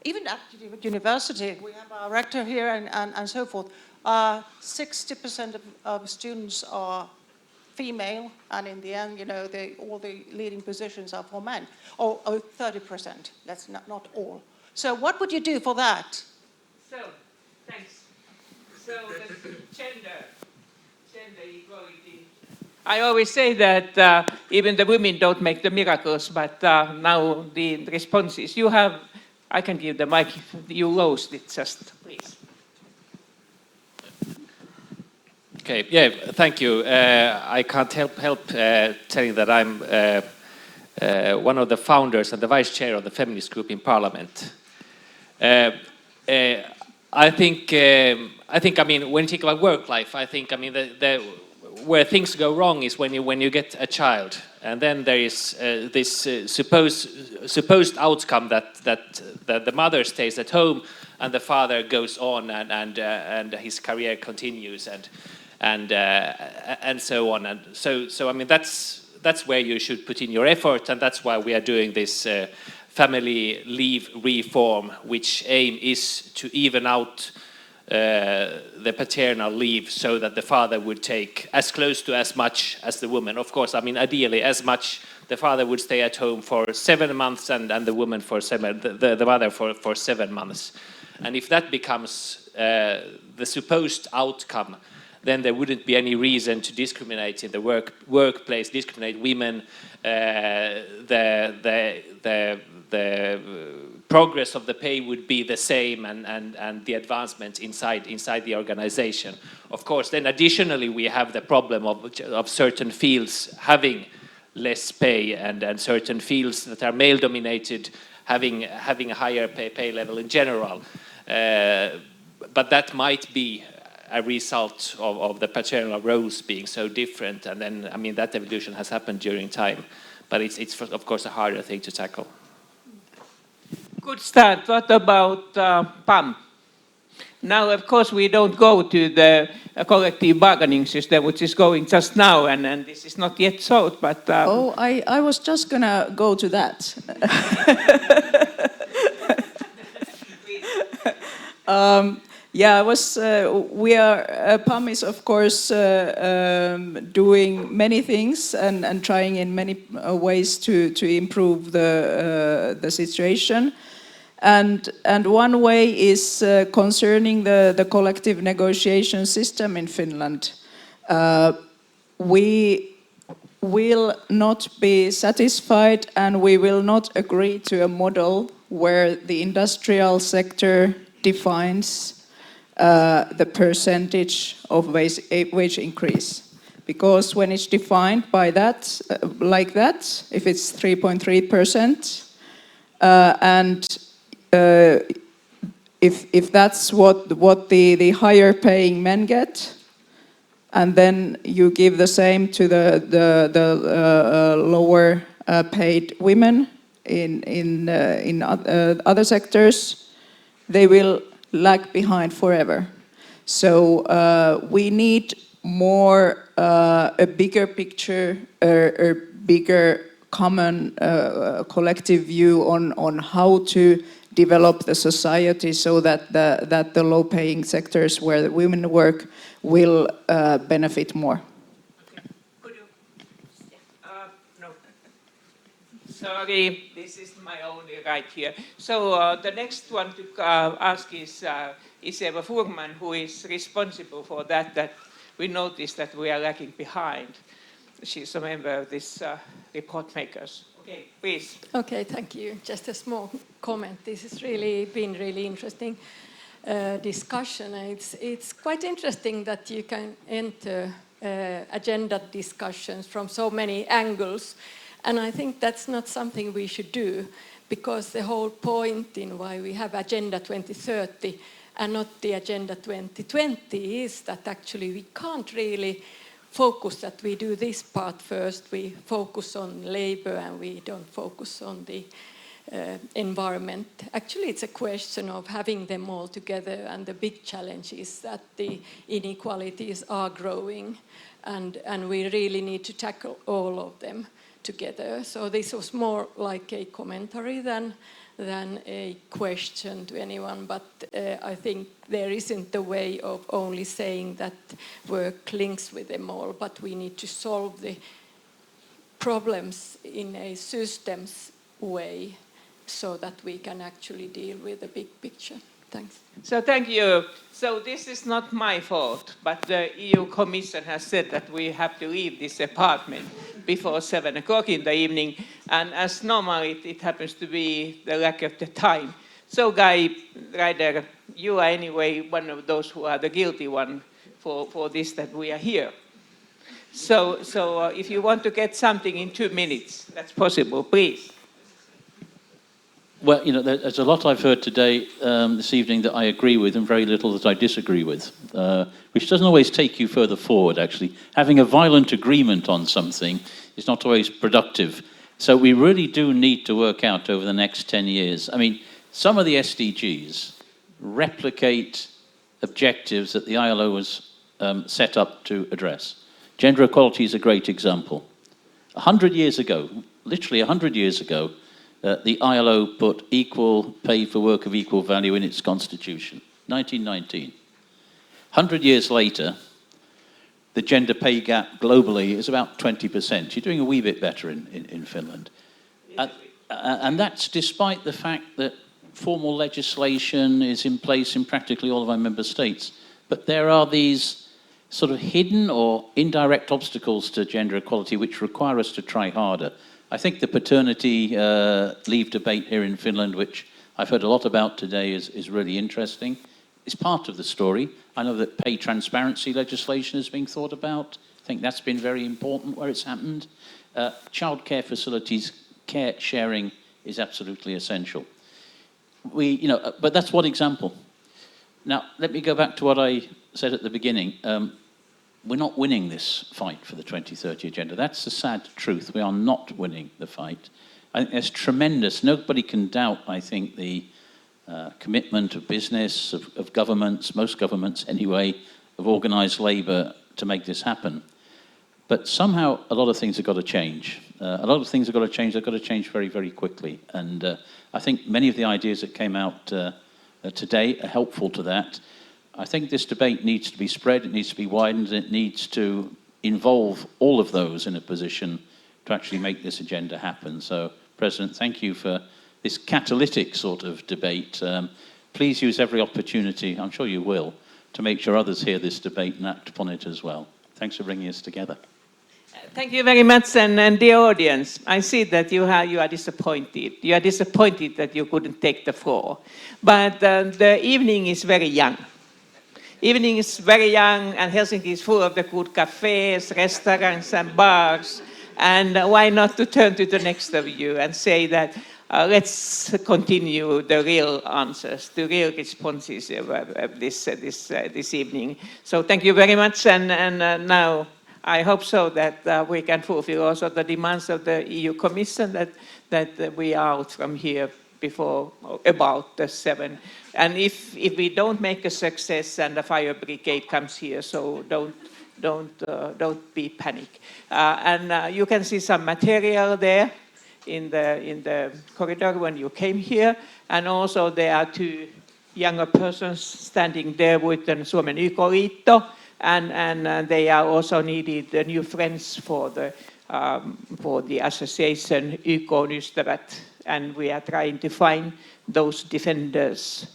Even at university, we have our rector here and so forth. 60% of students are female, and in the end, all the leading positions are for men. Or 30%. That's not all. So what would you do for that? So, thanks. So the gender equality. I always say that even the women don't make the miracles, but now the responses you have, I can give the mic. You lost it just, please. Okay, yeah, thank you. I can't help telling that I'm one of the founders and the vice chair of the feminist group in Parliament. I think, I mean, when you think about work life, I think, I mean, where things go wrong is when you get a child, and then there is this supposed outcome that the mother stays at home and the father goes on and his career continues and so on, and so I mean that's where you should put in your effort, and that's why we are doing this family leave reform, which aim is to even out the paternal leave so that the father would take as close to as much as the woman. Of course, I mean, ideally as much. The father would stay at home for 7 months and the woman for the mother for 7 months. And if that becomes the supposed outcome, then there wouldn't be any reason to discriminate in the workplace, discriminate women, the the progress of the pay would be the same and the advancements inside the organization. Of course, then additionally we have the problem of certain fields having less pay and certain fields that are male dominated having a higher pay level in general. But that might be a result of the paternal roles being so different, and then, I mean, that evolution has happened during time, but it's of course a harder thing to tackle. Good start. What about PAM? Now, of course, we don't go to the collective bargaining system, which is going just now, and this is not yet solved, but... Oh, I was just gonna go to that. Yeah, PAM is of course doing many things and trying in many ways to improve the situation. And one way is concerning the collective negotiation system in Finland. We will not be satisfied and we will not agree to a model where the industrial sector defines the percentage of wage increase. Because when it's defined by that, like that, if it's 3.3%, and if that's what the higher paying men get, and then you give the same to the lower paid women in other sectors, they will lag behind forever. So we need more a bigger picture, a bigger common collective view on how to develop the society so that the low-paying sectors where the women work will benefit more. No. Sorry, this is my only right here. So the next one to ask is Eva Furman, who is responsible for that we noticed that we are lagging behind. She's a member of this report makers. Okay, please. Okay, thank you. Just a small comment. This has really been really interesting discussion. It's quite interesting that you can enter agenda discussions from so many angles, and I think that's not something we should do, because the whole point in why we have Agenda 2030 and not the Agenda 2020 is that actually we can't really focus that we do this part first. We focus on labor and we don't focus on the environment. Actually, it's a question of having them all together, and the big challenge is that the inequalities are growing, and we really need to tackle all of them together. So this was more like a commentary than a question to anyone, but I think there isn't a way of only saying that work links with them all, but we need to solve the problems in a systems way so that we can actually deal with the big picture. Thanks. So thank you. So this is not my fault, but the EU Commission has said that we have to leave this apartment before 7 o'clock in the evening, and as normal it happens to be the lack of the time. So Guy Ryder, you are anyway one of those who are the guilty one for this, that we are here. So if you want to get something in 2 minutes, that's possible, please. Well, you know, there's a lot I've heard today, this evening, that I agree with, and very little that I disagree with, which doesn't always take you further forward, actually. Having a violent agreement on something is not always productive. So we really do need to work out over the next 10 years. I mean, some of the SDGs replicate objectives that the ILO was set up to address. Gender equality is a great example. 100 years ago, literally 100 years ago, the ILO put equal pay for work of equal value in its constitution, 1919. 100 years later, the gender pay gap globally is about 20%. You're doing a wee bit better in Finland. And that's despite the fact that formal legislation is in place in practically all of our member states. But there are these sort of hidden or indirect obstacles to gender equality which require us to try harder. I think the paternity leave debate here in Finland, which I've heard a lot about today, is really interesting. It's part of the story. I know that pay transparency legislation is being thought about. I think that's been very important where it's happened. Childcare facilities, care sharing is absolutely essential. But that's one example. Now, let me go back to what I said at the beginning. We're not winning this fight for the 2030 agenda. That's the sad truth. We are not winning the fight. I think there's tremendous, nobody can doubt, I think, the commitment of business, of governments, most governments anyway, of organised labour to make this happen. But somehow a lot of things have got to change. A lot of things have got to change. They've got to change very, very quickly. And I think many of the ideas that came out today are helpful to that. I think this debate needs to be spread, it needs to be widened, and it needs to involve all of those in a position to actually make this agenda happen. So, President, thank you for this catalytic sort of debate. Please use every opportunity, I'm sure you will, to make sure others hear this debate and act upon it as well. Thanks for bringing us together. Thank you very much, and dear audience, I see that you are disappointed. You are disappointed that you couldn't take the floor. But the evening is very young. Evening is very young, and Helsinki is full of the good cafes, restaurants, and bars. And why not to turn to the next of you and say that let's continue the real answers, the real responses of this evening. So thank you very much, and now I hope so that we can fulfill also the demands of the EU Commission that we are out from here before about the 7. And if we don't make a success and the fire brigade comes here, so don't be panic. And you can see some material there in the corridor when you came here, and also there are 2 younger persons standing there with the Suomen YK-liitto, and they are also needed new friends for the association YK-ystävät, and we are trying to find those defenders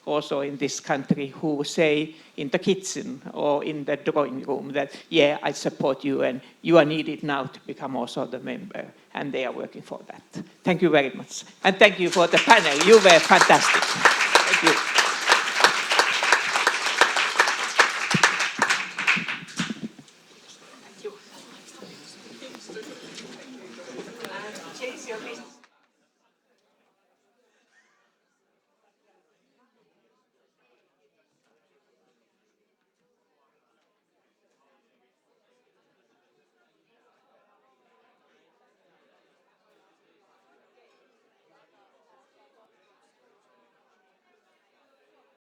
also in this country who say in the kitchen or in the drawing room that, yeah, I support you and you are needed now to become also the member, and they are working for that. Thank you very much. And thank you for the panel. You were fantastic.